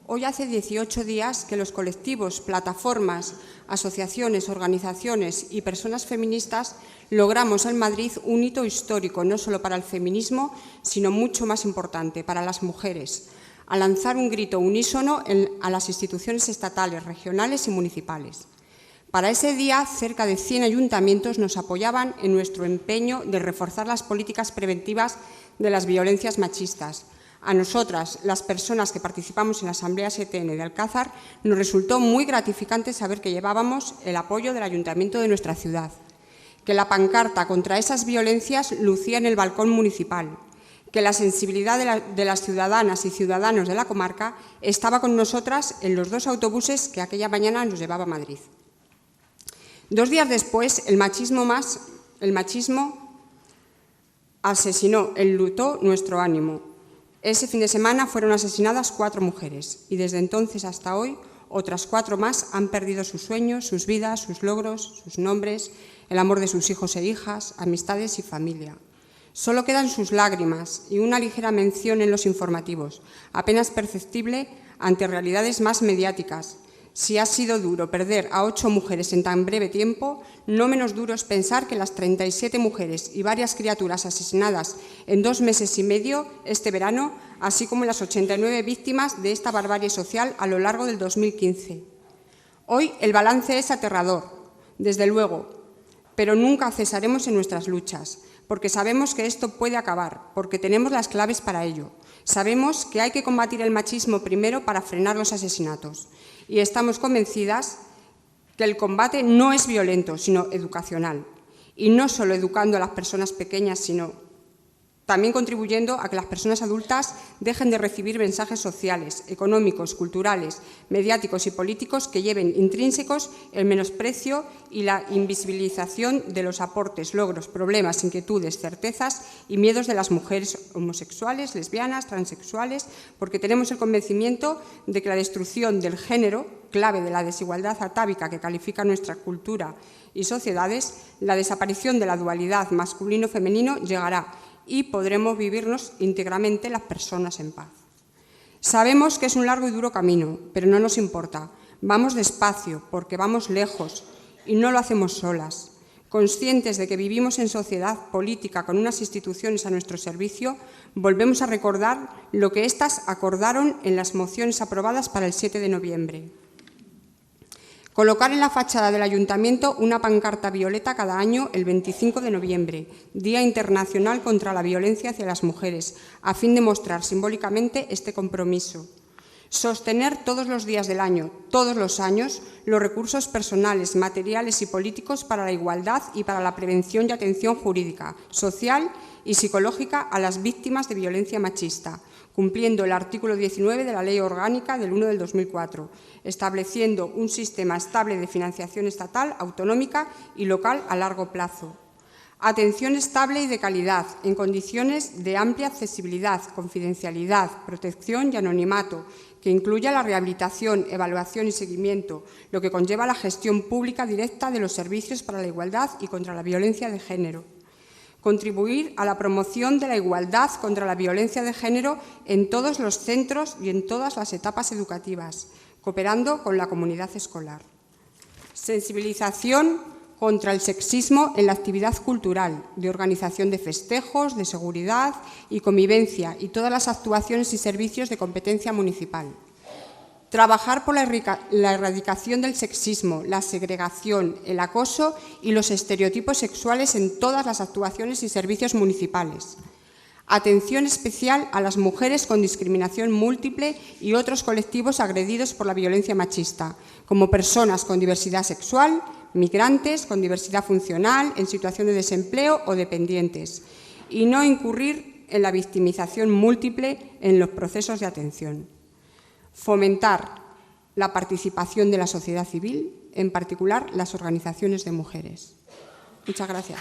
Hoy hace 18 días que los colectivos, plataformas, asociaciones, organizaciones y personas feministas logramos en Madrid un hito histórico, no solo para el feminismo, sino mucho más importante, para las mujeres, a lanzar un grito unísono a las instituciones estatales, regionales y municipales. Para ese día, cerca de 100 ayuntamientos nos apoyaban en nuestro empeño de reforzar las políticas preventivas de las violencias machistas. A nosotras, las personas que participamos en la Asamblea 7N de Alcázar, nos resultó muy gratificante saber que llevábamos el apoyo del Ayuntamiento de nuestra ciudad, que la pancarta contra esas violencias lucía en el balcón municipal, que la sensibilidad de las ciudadanas y ciudadanos de la comarca estaba con nosotras en los 2 autobuses que aquella mañana nos llevaba a Madrid. 2 días después, el machismo asesinó, enlutó nuestro ánimo. Ese fin de semana fueron asesinadas 4 mujeres y desde entonces hasta hoy otras 4 más han perdido sus sueños, sus vidas, sus logros, sus nombres, el amor de sus hijos e hijas, amistades y familia. Solo quedan sus lágrimas y una ligera mención en los informativos, apenas perceptible ante realidades más mediáticas. Si ha sido duro perder a 8 mujeres en tan breve tiempo, no menos duro es pensar que las 37 mujeres y varias criaturas asesinadas en 2 meses y medio este verano, así como las 89 víctimas de esta barbarie social a lo largo del 2015. Hoy el balance es aterrador, desde luego, pero nunca cesaremos en nuestras luchas, porque sabemos que esto puede acabar, porque tenemos las claves para ello. Sabemos que hay que combatir el machismo primero para frenar los asesinatos. Y estamos convencidas que el combate no es violento, sino educacional. Y no solo educando a las personas pequeñas, sino también contribuyendo a que las personas adultas dejen de recibir mensajes sociales, económicos, culturales, mediáticos y políticos que lleven intrínsecos el menosprecio y la invisibilización de los aportes, logros, problemas, inquietudes, certezas y miedos de las mujeres homosexuales, lesbianas, transexuales, porque tenemos el convencimiento de que la destrucción del género, clave de la desigualdad atávica que califica nuestra cultura y sociedades, la desaparición de la dualidad masculino-femenino llegará y podremos vivirnos íntegramente las personas en paz. Sabemos que es un largo y duro camino, pero no nos importa. Vamos despacio, porque vamos lejos, y no lo hacemos solas. Conscientes de que vivimos en sociedad política con unas instituciones a nuestro servicio, volvemos a recordar lo que éstas acordaron en las mociones aprobadas para el 7 de noviembre. Colocar en la fachada del Ayuntamiento una pancarta violeta cada año el 25 de noviembre, Día Internacional contra la Violencia hacia las Mujeres, a fin de mostrar simbólicamente este compromiso. Sostener todos los días del año, todos los años, los recursos personales, materiales y políticos para la igualdad y para la prevención y atención jurídica, social y psicológica a las víctimas de violencia machista, cumpliendo el artículo 19 de la Ley Orgánica del 1 del 2004, estableciendo un sistema estable de financiación estatal, autonómica y local a largo plazo. Atención estable y de calidad, en condiciones de amplia accesibilidad, confidencialidad, protección y anonimato, que incluya la rehabilitación, evaluación y seguimiento, lo que conlleva la gestión pública directa de los servicios para la igualdad y contra la violencia de género. Contribuir a la promoción de la igualdad contra la violencia de género en todos los centros y en todas las etapas educativas, cooperando con la comunidad escolar. Sensibilización contra el sexismo en la actividad cultural, de organización de festejos, de seguridad y convivencia y todas las actuaciones y servicios de competencia municipal. Trabajar por la erradicación del sexismo, la segregación, el acoso y los estereotipos sexuales en todas las actuaciones y servicios municipales. Atención especial a las mujeres con discriminación múltiple y otros colectivos agredidos por la violencia machista, como personas con diversidad sexual, migrantes con diversidad funcional, en situación de desempleo o dependientes, y no incurrir en la victimización múltiple en los procesos de atención. Fomentar la participación de la sociedad civil, en particular las organizaciones de mujeres. Muchas gracias.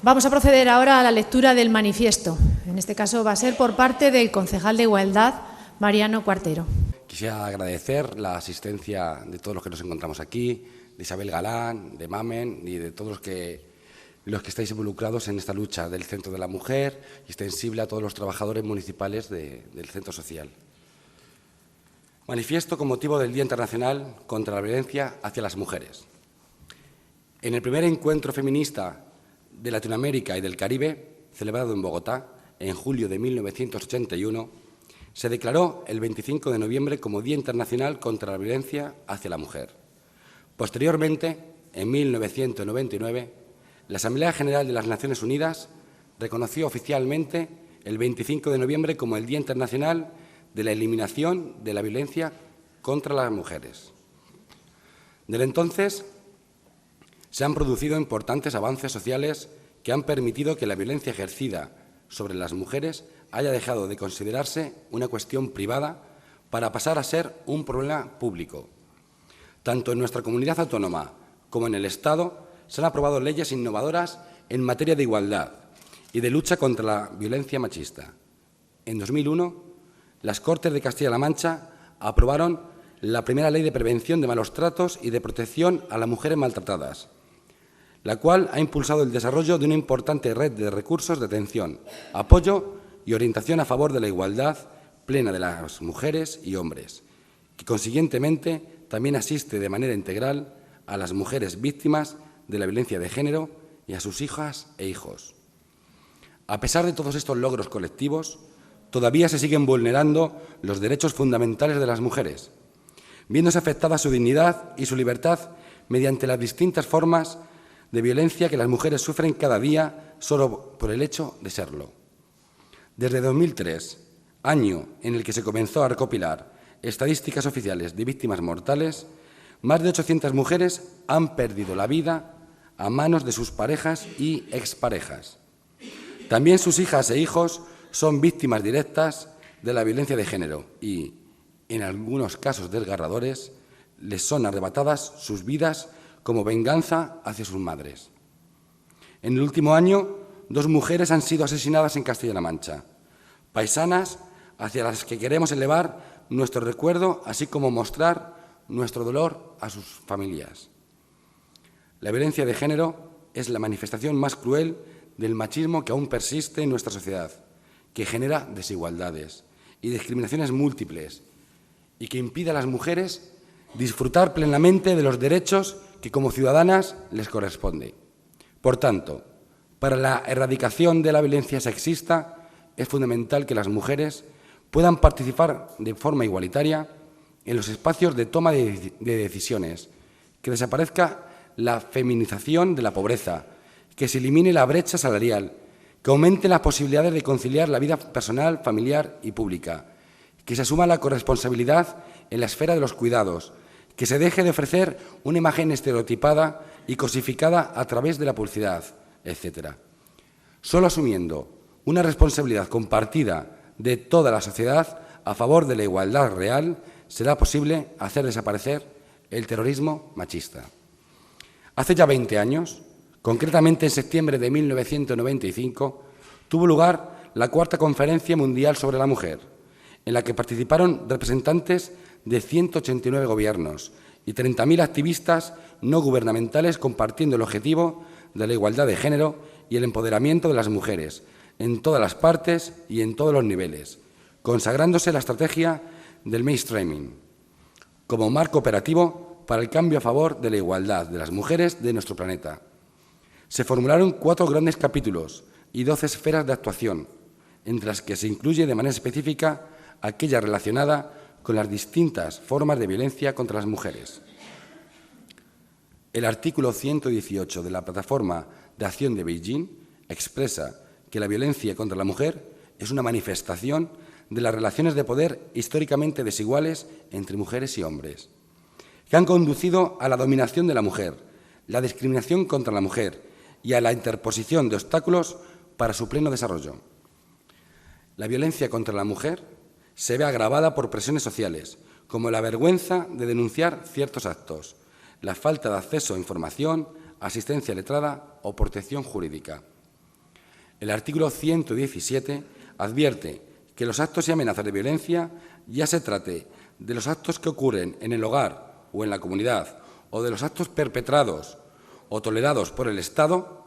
Vamos a proceder ahora a la lectura del manifiesto. En este caso va a ser por parte del concejal de Igualdad, Mariano Cuartero. Quisiera agradecer la asistencia de todos los que nos encontramos aquí, de Isabel Galán, de Mamen y de todos los que estáis involucrados en esta lucha del Centro de la Mujer y extensible a todos los trabajadores municipales del Centro Social. Manifiesto con motivo del Día Internacional contra la Violencia hacia las Mujeres. En el primer encuentro feminista de Latinoamérica y del Caribe, celebrado en Bogotá en julio de 1981, se declaró el 25 de noviembre como Día Internacional contra la Violencia hacia la Mujer. Posteriormente, en 1999, la Asamblea General de las Naciones Unidas reconoció oficialmente el 25 de noviembre como el Día Internacional de la Eliminación de la Violencia contra las Mujeres. Desde entonces, se han producido importantes avances sociales que han permitido que la violencia ejercida sobre las mujeres haya dejado de considerarse una cuestión privada para pasar a ser un problema público. Tanto en nuestra comunidad autónoma como en el Estado se han aprobado leyes innovadoras en materia de igualdad y de lucha contra la violencia machista. En 2001, las Cortes de Castilla-La Mancha aprobaron la primera ley de prevención de malos tratos y de protección a las mujeres maltratadas, la cual ha impulsado el desarrollo de una importante red de recursos de atención, apoyo y orientación a favor de la igualdad plena de las mujeres y hombres, que consiguientemente también asiste de manera integral a las mujeres víctimas de la violencia de género y a sus hijas e hijos. A pesar de todos estos logros colectivos, todavía se siguen vulnerando los derechos fundamentales de las mujeres, viéndose afectada su dignidad y su libertad mediante las distintas formas de violencia que las mujeres sufren cada día solo por el hecho de serlo. Desde 2003, año en el que se comenzó a recopilar estadísticas oficiales de víctimas mortales, más de 800 mujeres han perdido la vida a manos de sus parejas y exparejas. También sus hijas e hijos son víctimas directas de la violencia de género y, en algunos casos desgarradores, les son arrebatadas sus vidas como venganza hacia sus madres. En el último año, 2 mujeres han sido asesinadas en Castilla-La Mancha, paisanas hacia las que queremos elevar nuestro recuerdo, así como mostrar nuestro dolor a sus familias. La violencia de género es la manifestación más cruel del machismo que aún persiste en nuestra sociedad, que genera desigualdades y discriminaciones múltiples y que impide a las mujeres disfrutar plenamente de los derechos que como ciudadanas les corresponde. Por tanto, para la erradicación de la violencia sexista es fundamental que las mujeres puedan participar de forma igualitaria en los espacios de toma de decisiones, que desaparezca la feminización de la pobreza, que se elimine la brecha salarial, que aumente las posibilidades de conciliar la vida personal, familiar y pública, que se asuma la corresponsabilidad en la esfera de los cuidados, que se deje de ofrecer una imagen estereotipada y cosificada a través de la publicidad, etc. Solo asumiendo una responsabilidad compartida de toda la sociedad a favor de la igualdad real será posible hacer desaparecer el terrorismo machista. Hace ya 20 años, concretamente en septiembre de 1995, tuvo lugar la 4ª Conferencia Mundial sobre la Mujer, en la que participaron representantes de 189 gobiernos y 30.000 activistas no gubernamentales compartiendo el objetivo de la igualdad de género y el empoderamiento de las mujeres en todas las partes y en todos los niveles, consagrándose la estrategia del mainstreaming como marco operativo para el cambio a favor de la igualdad de las mujeres de nuestro planeta. Se formularon 4 grandes capítulos y 12 esferas de actuación, entre las que se incluye de manera específica aquella relacionada con las distintas formas de violencia contra las mujeres. El artículo 118 de la Plataforma de Acción de Beijing expresa que la violencia contra la mujer es una manifestación de las relaciones de poder históricamente desiguales entre mujeres y hombres, que han conducido a la dominación de la mujer, la discriminación contra la mujer y a la interposición de obstáculos para su pleno desarrollo. La violencia contra la mujer se ve agravada por presiones sociales, como la vergüenza de denunciar ciertos actos, la falta de acceso a información, asistencia letrada o protección jurídica. El artículo 117 advierte que los actos y amenazas de violencia, ya se trate de los actos que ocurren en el hogar o en la comunidad, o de los actos perpetrados o tolerados por el Estado,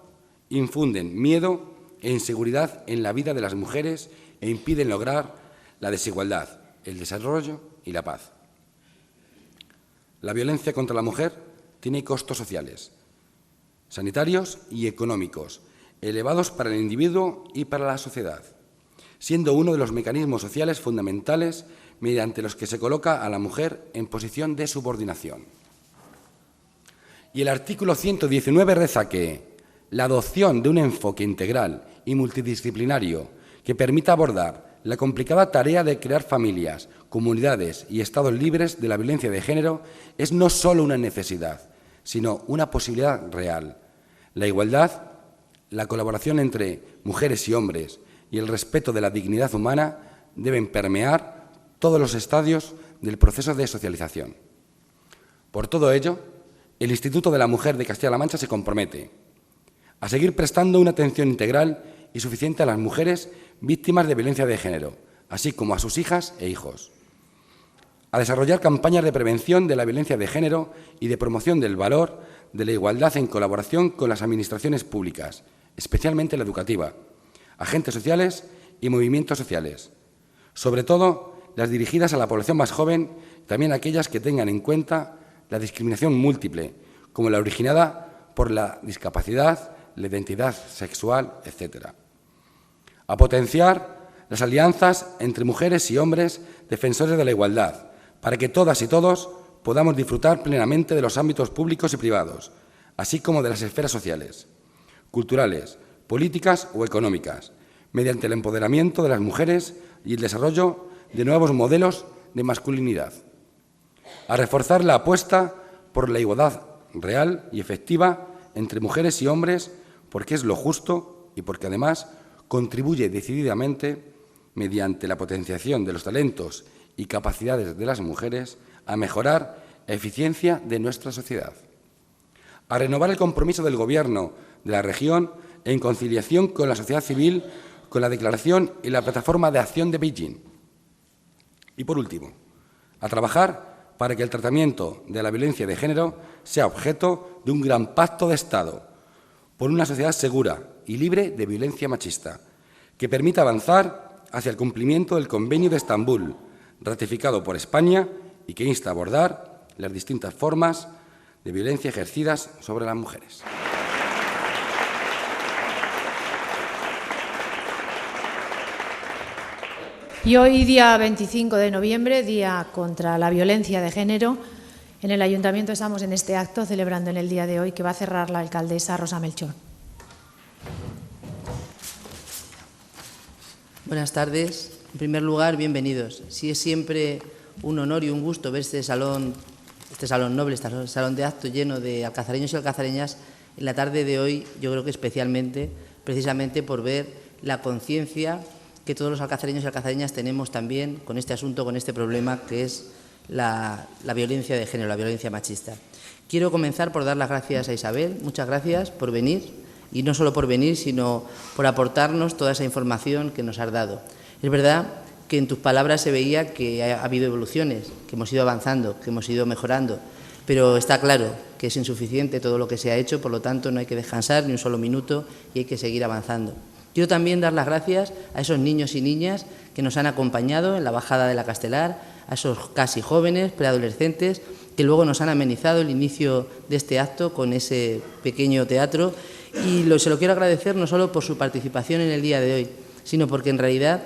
infunden miedo e inseguridad en la vida de las mujeres e impiden lograr la desigualdad, el desarrollo y la paz. La violencia contra la mujer tiene costos sociales, sanitarios y económicos, elevados para el individuo y para la sociedad, siendo uno de los mecanismos sociales fundamentales mediante los que se coloca a la mujer en posición de subordinación. Y el artículo 119 reza que la adopción de un enfoque integral y multidisciplinario que permita abordar la complicada tarea de crear familias, comunidades y estados libres de la violencia de género es no solo una necesidad, sino una posibilidad real. La igualdad, la colaboración entre mujeres y hombres y el respeto de la dignidad humana deben permear todos los estadios del proceso de socialización. Por todo ello, el Instituto de la Mujer de Castilla-La Mancha se compromete a seguir prestando una atención integral y suficiente a las mujeres víctimas de violencia de género, así como a sus hijas e hijos, a desarrollar campañas de prevención de la violencia de género y de promoción del valor de la igualdad en colaboración con las administraciones públicas, especialmente la educativa, agentes sociales y movimientos sociales, sobre todo las dirigidas a la población más joven, también aquellas que tengan en cuenta la discriminación múltiple, como la originada por la discapacidad, la identidad sexual, etc. A potenciar las alianzas entre mujeres y hombres defensores de la igualdad, para que todas y todos podamos disfrutar plenamente de los ámbitos públicos y privados, así como de las esferas sociales, culturales, políticas o económicas, mediante el empoderamiento de las mujeres y el desarrollo de nuevos modelos de masculinidad. A reforzar la apuesta por la igualdad real y efectiva entre mujeres y hombres, porque es lo justo y porque además contribuye decididamente, mediante la potenciación de los talentos y capacidades de las mujeres, a mejorar la eficiencia de nuestra sociedad. A renovar el compromiso del Gobierno de la región en conciliación con la sociedad civil, con la Declaración y la Plataforma de Acción de Beijing. Y, por último, a trabajar para que el tratamiento de la violencia de género sea objeto de un gran pacto de Estado por una sociedad segura y libre de violencia machista, que permita avanzar hacia el cumplimiento del Convenio de Estambul, ratificado por España y que insta a abordar las distintas formas de violencia ejercidas sobre las mujeres. Y hoy, día 25 de noviembre, Día contra la Violencia de Género, en el Ayuntamiento estamos en este acto celebrando en el día de hoy que va a cerrar la alcaldesa Rosa Melchor. Buenas tardes. En primer lugar, bienvenidos. Sí, es siempre un honor y un gusto ver este salón noble, este salón de acto lleno de alcazareños y alcazareñas en la tarde de hoy, yo creo que especialmente, precisamente por ver la conciencia que todos los alcazareños y alcazareñas tenemos también con este asunto, con este problema que es la violencia de género, la violencia machista. Quiero comenzar por dar las gracias a Isabel. Muchas gracias por venir, y no solo por venir, sino por aportarnos toda esa información que nos has dado. Es verdad que en tus palabras se veía que ha habido evoluciones, que hemos ido avanzando, que hemos ido mejorando, pero está claro que es insuficiente todo lo que se ha hecho, por lo tanto no hay que descansar ni un solo minuto y hay que seguir avanzando. Quiero también dar las gracias a esos niños y niñas que nos han acompañado en la bajada de la Castelar, a esos casi jóvenes, preadolescentes, que luego nos han amenizado el inicio de este acto con ese pequeño teatro, y se lo quiero agradecer no solo por su participación en el día de hoy, sino porque en realidad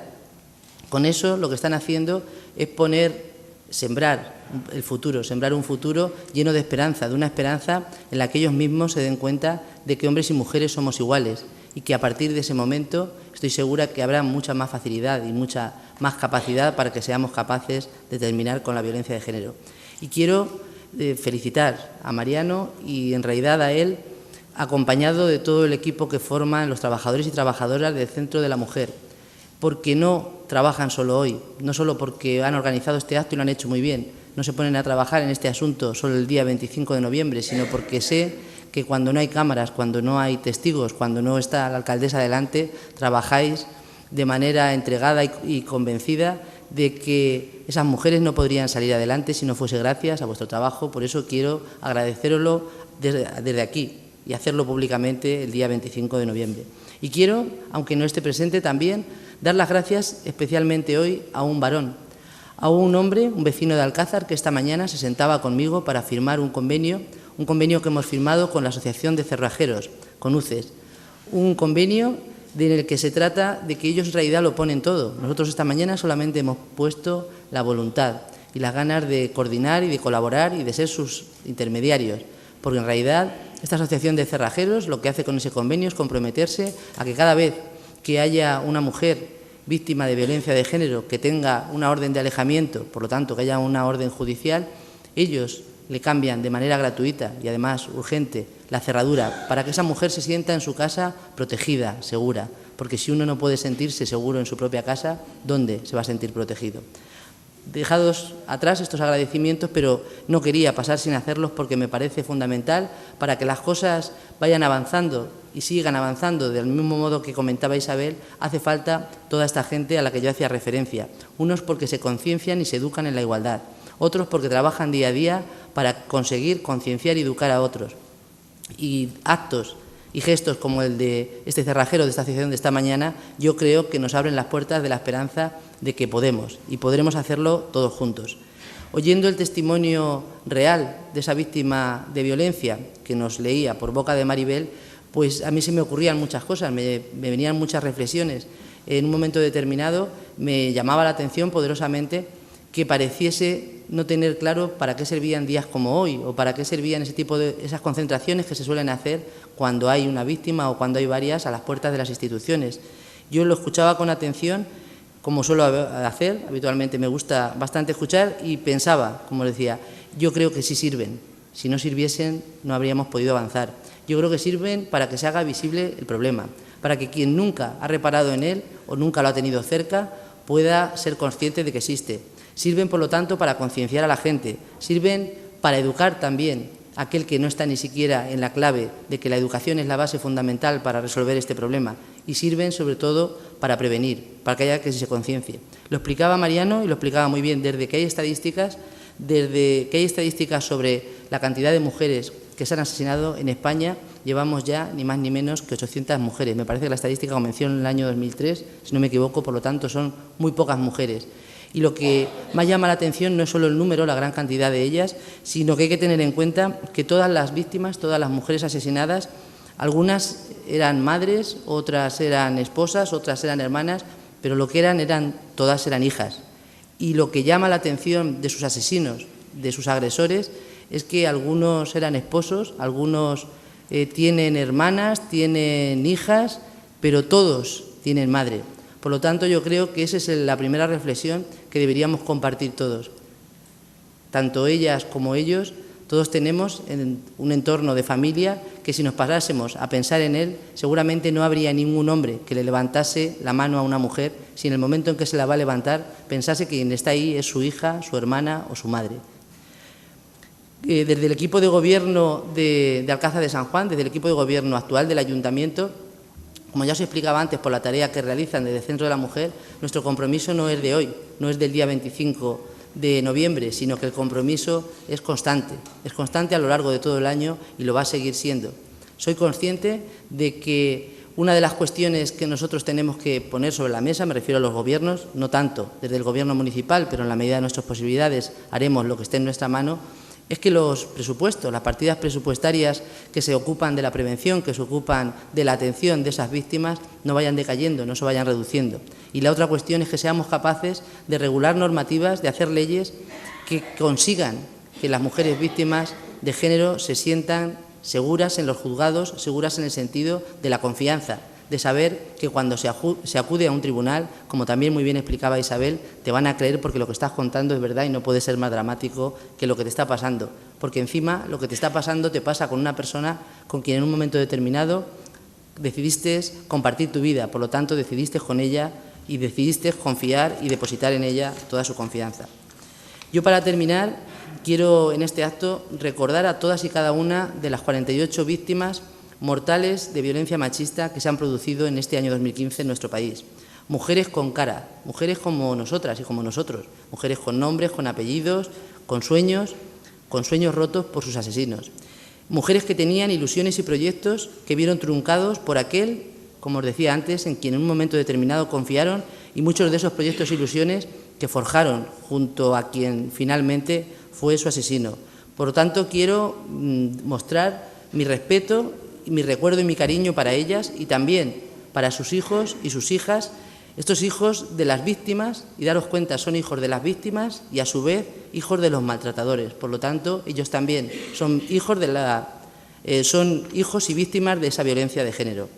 con eso lo que están haciendo es poner sembrar el futuro, sembrar un futuro lleno de esperanza, de una esperanza en la que ellos mismos se den cuenta de que hombres y mujeres somos iguales y que a partir de ese momento estoy segura que habrá mucha más facilidad y mucha más capacidad para que seamos capaces de terminar con la violencia de género. Y quiero felicitar a Mariano y en realidad a él, acompañado de todo el equipo que forman los trabajadores y trabajadoras del Centro de la Mujer, porque no trabajan solo hoy, no solo porque han organizado este acto y lo han hecho muy bien, no se ponen a trabajar en este asunto solo el día 25 de noviembre, sino porque sé que cuando no hay cámaras, cuando no hay testigos, cuando no está la alcaldesa delante, trabajáis de manera entregada y convencida de que esas mujeres no podrían salir adelante si no fuese gracias a vuestro trabajo. Por eso quiero agradecéroslo desde aquí y hacerlo públicamente el día 25 de noviembre. Y quiero, aunque no esté presente, también dar las gracias especialmente hoy a un varón, a un hombre, un vecino de Alcázar, que esta mañana se sentaba conmigo para firmar un convenio que hemos firmado con la Asociación de Cerrajeros, con UCES, un convenio en el que se trata de que ellos en realidad lo ponen todo. Nosotros esta mañana solamente hemos puesto la voluntad y las ganas de coordinar y de colaborar y de ser sus intermediarios, porque en realidad esta Asociación de Cerrajeros lo que hace con ese convenio es comprometerse a que cada vez que haya una mujer víctima de violencia de género que tenga una orden de alejamiento, por lo tanto que haya una orden judicial, ellos le cambian de manera gratuita y además urgente la cerradura para que esa mujer se sienta en su casa protegida, segura, porque si uno no puede sentirse seguro en su propia casa, ¿dónde se va a sentir protegido? Dejados atrás estos agradecimientos, pero no quería pasar sin hacerlos porque me parece fundamental para que las cosas vayan avanzando y sigan avanzando del mismo modo que comentaba Isabel. Hace falta toda esta gente a la que yo hacía referencia, unos porque se conciencian y se educan en la igualdad, otros porque trabajan día a día para conseguir concienciar y educar a otros. Y actos y gestos como el de este cerrajero de esta asociación de esta mañana, yo creo que nos abren las puertas de la esperanza de que podemos y podremos hacerlo todos juntos. Oyendo el testimonio real de esa víctima de violencia que nos leía por boca de Maribel, pues a mí se me ocurrían muchas cosas, me venían muchas reflexiones. En un momento determinado me llamaba la atención poderosamente que pareciese no tener claro para qué servían días como hoy o para qué servían esas concentraciones que se suelen hacer cuando hay una víctima o cuando hay varias a las puertas de las instituciones. Yo lo escuchaba con atención, como suelo hacer, habitualmente me gusta bastante escuchar, y pensaba, como decía, yo creo que sí sirven. Si no sirviesen, no habríamos podido avanzar. Yo creo que sirven para que se haga visible el problema, para que quien nunca ha reparado en él o nunca lo ha tenido cerca pueda ser consciente de que existe. Sirven, por lo tanto, para concienciar a la gente, sirven para educar también a aquel que no está ni siquiera en la clave de que la educación es la base fundamental para resolver este problema, y sirven, sobre todo, para prevenir, para que haya que se conciencie. Lo explicaba Mariano y lo explicaba muy bien, desde que hay estadísticas sobre la cantidad de mujeres que se han asesinado en España, llevamos ya ni más ni menos que 800 mujeres. Me parece que la estadística comenzó en el año 2003, si no me equivoco, por lo tanto son muy pocas mujeres. Y lo que más llama la atención no es solo el número, la gran cantidad de ellas, sino que hay que tener en cuenta que todas las víctimas, todas las mujeres asesinadas, algunas eran madres, otras eran esposas, otras eran hermanas, pero lo que todas eran hijas. Y lo que llama la atención de sus asesinos, de sus agresores, es que algunos eran esposos, algunos tienen hermanas, tienen hijas, pero todos tienen madre. Por lo tanto, yo creo que esa es la primera reflexión que deberíamos compartir todos. Tanto ellas como ellos, todos tenemos un entorno de familia que si nos parásemos a pensar en él, seguramente no habría ningún hombre que le levantase la mano a una mujer si en el momento en que se la va a levantar pensase que quien está ahí es su hija, su hermana o su madre. Desde el equipo de gobierno de Alcázar de San Juan, desde el equipo de gobierno actual del Ayuntamiento, como ya os explicaba antes por la tarea que realizan desde el Centro de la Mujer, nuestro compromiso no es de hoy, no es del día 25 de noviembre, sino que el compromiso es constante a lo largo de todo el año y lo va a seguir siendo. Soy consciente de que una de las cuestiones que nosotros tenemos que poner sobre la mesa, me refiero a los gobiernos, no tanto desde el gobierno municipal, pero en la medida de nuestras posibilidades haremos lo que esté en nuestra mano, es que los presupuestos, las partidas presupuestarias que se ocupan de la prevención, que se ocupan de la atención de esas víctimas, no vayan decayendo, no se vayan reduciendo. Y la otra cuestión es que seamos capaces de regular normativas, de hacer leyes que consigan que las mujeres víctimas de género se sientan seguras en los juzgados, seguras en el sentido de la confianza, de saber que cuando se acude a un tribunal, como también muy bien explicaba Isabel, te van a creer porque lo que estás contando es verdad y no puede ser más dramático que lo que te está pasando. Porque encima lo que te está pasando te pasa con una persona con quien en un momento determinado decidiste compartir tu vida, por lo tanto decidiste con ella y decidiste confiar y depositar en ella toda su confianza. Yo, para terminar, quiero en este acto recordar a todas y cada una de las 48 víctimas mortales de violencia machista que se han producido en este año 2015 en nuestro país. Mujeres con cara, mujeres como nosotras y como nosotros, mujeres con nombres, con apellidos, con sueños rotos por sus asesinos. Mujeres que tenían ilusiones y proyectos que vieron truncados por aquel, como os decía antes, en quien en un momento determinado confiaron, y muchos de esos proyectos e ilusiones que forjaron junto a quien finalmente fue su asesino. Por lo tanto, quiero mostrar mi respeto, mi recuerdo y mi cariño para ellas y también para sus hijos y sus hijas, estos hijos de las víctimas, y daros cuenta, son hijos de las víctimas y a su vez hijos de los maltratadores. Por lo tanto, ellos también son hijos y víctimas de esa violencia de género.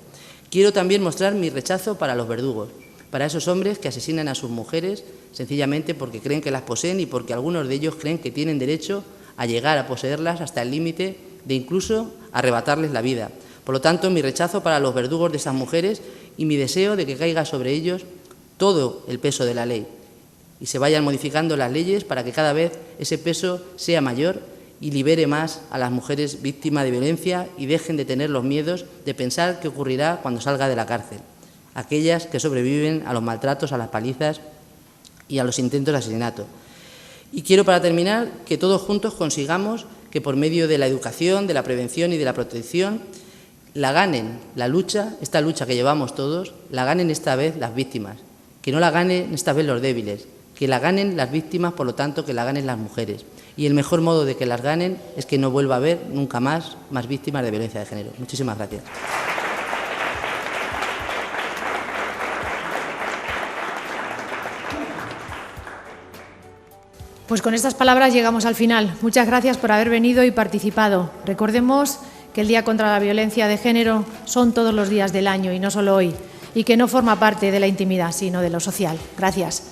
Quiero también mostrar mi rechazo para los verdugos, para esos hombres que asesinan a sus mujeres sencillamente porque creen que las poseen y porque algunos de ellos creen que tienen derecho a llegar a poseerlas hasta el límite de incluso arrebatarles la vida. Por lo tanto, mi rechazo para los verdugos de esas mujeres y mi deseo de que caiga sobre ellos todo el peso de la ley y se vayan modificando las leyes para que cada vez ese peso sea mayor y libere más a las mujeres víctimas de violencia y dejen de tener los miedos de pensar qué ocurrirá cuando salga de la cárcel. Aquellas que sobreviven a los maltratos, a las palizas y a los intentos de asesinato. Y quiero, para terminar, que todos juntos consigamos que por medio de la educación, de la prevención y de la protección, la ganen la lucha, esta lucha que llevamos todos, la ganen esta vez las víctimas, que no la ganen esta vez los débiles, que la ganen las víctimas, por lo tanto, que la ganen las mujeres. Y el mejor modo de que las ganen es que no vuelva a haber nunca más víctimas de violencia de género. Muchísimas gracias. Pues con estas palabras llegamos al final. Muchas gracias por haber venido y participado. Recordemos que el Día contra la Violencia de Género son todos los días del año y no solo hoy, y que no forma parte de la intimidad, sino de lo social. Gracias.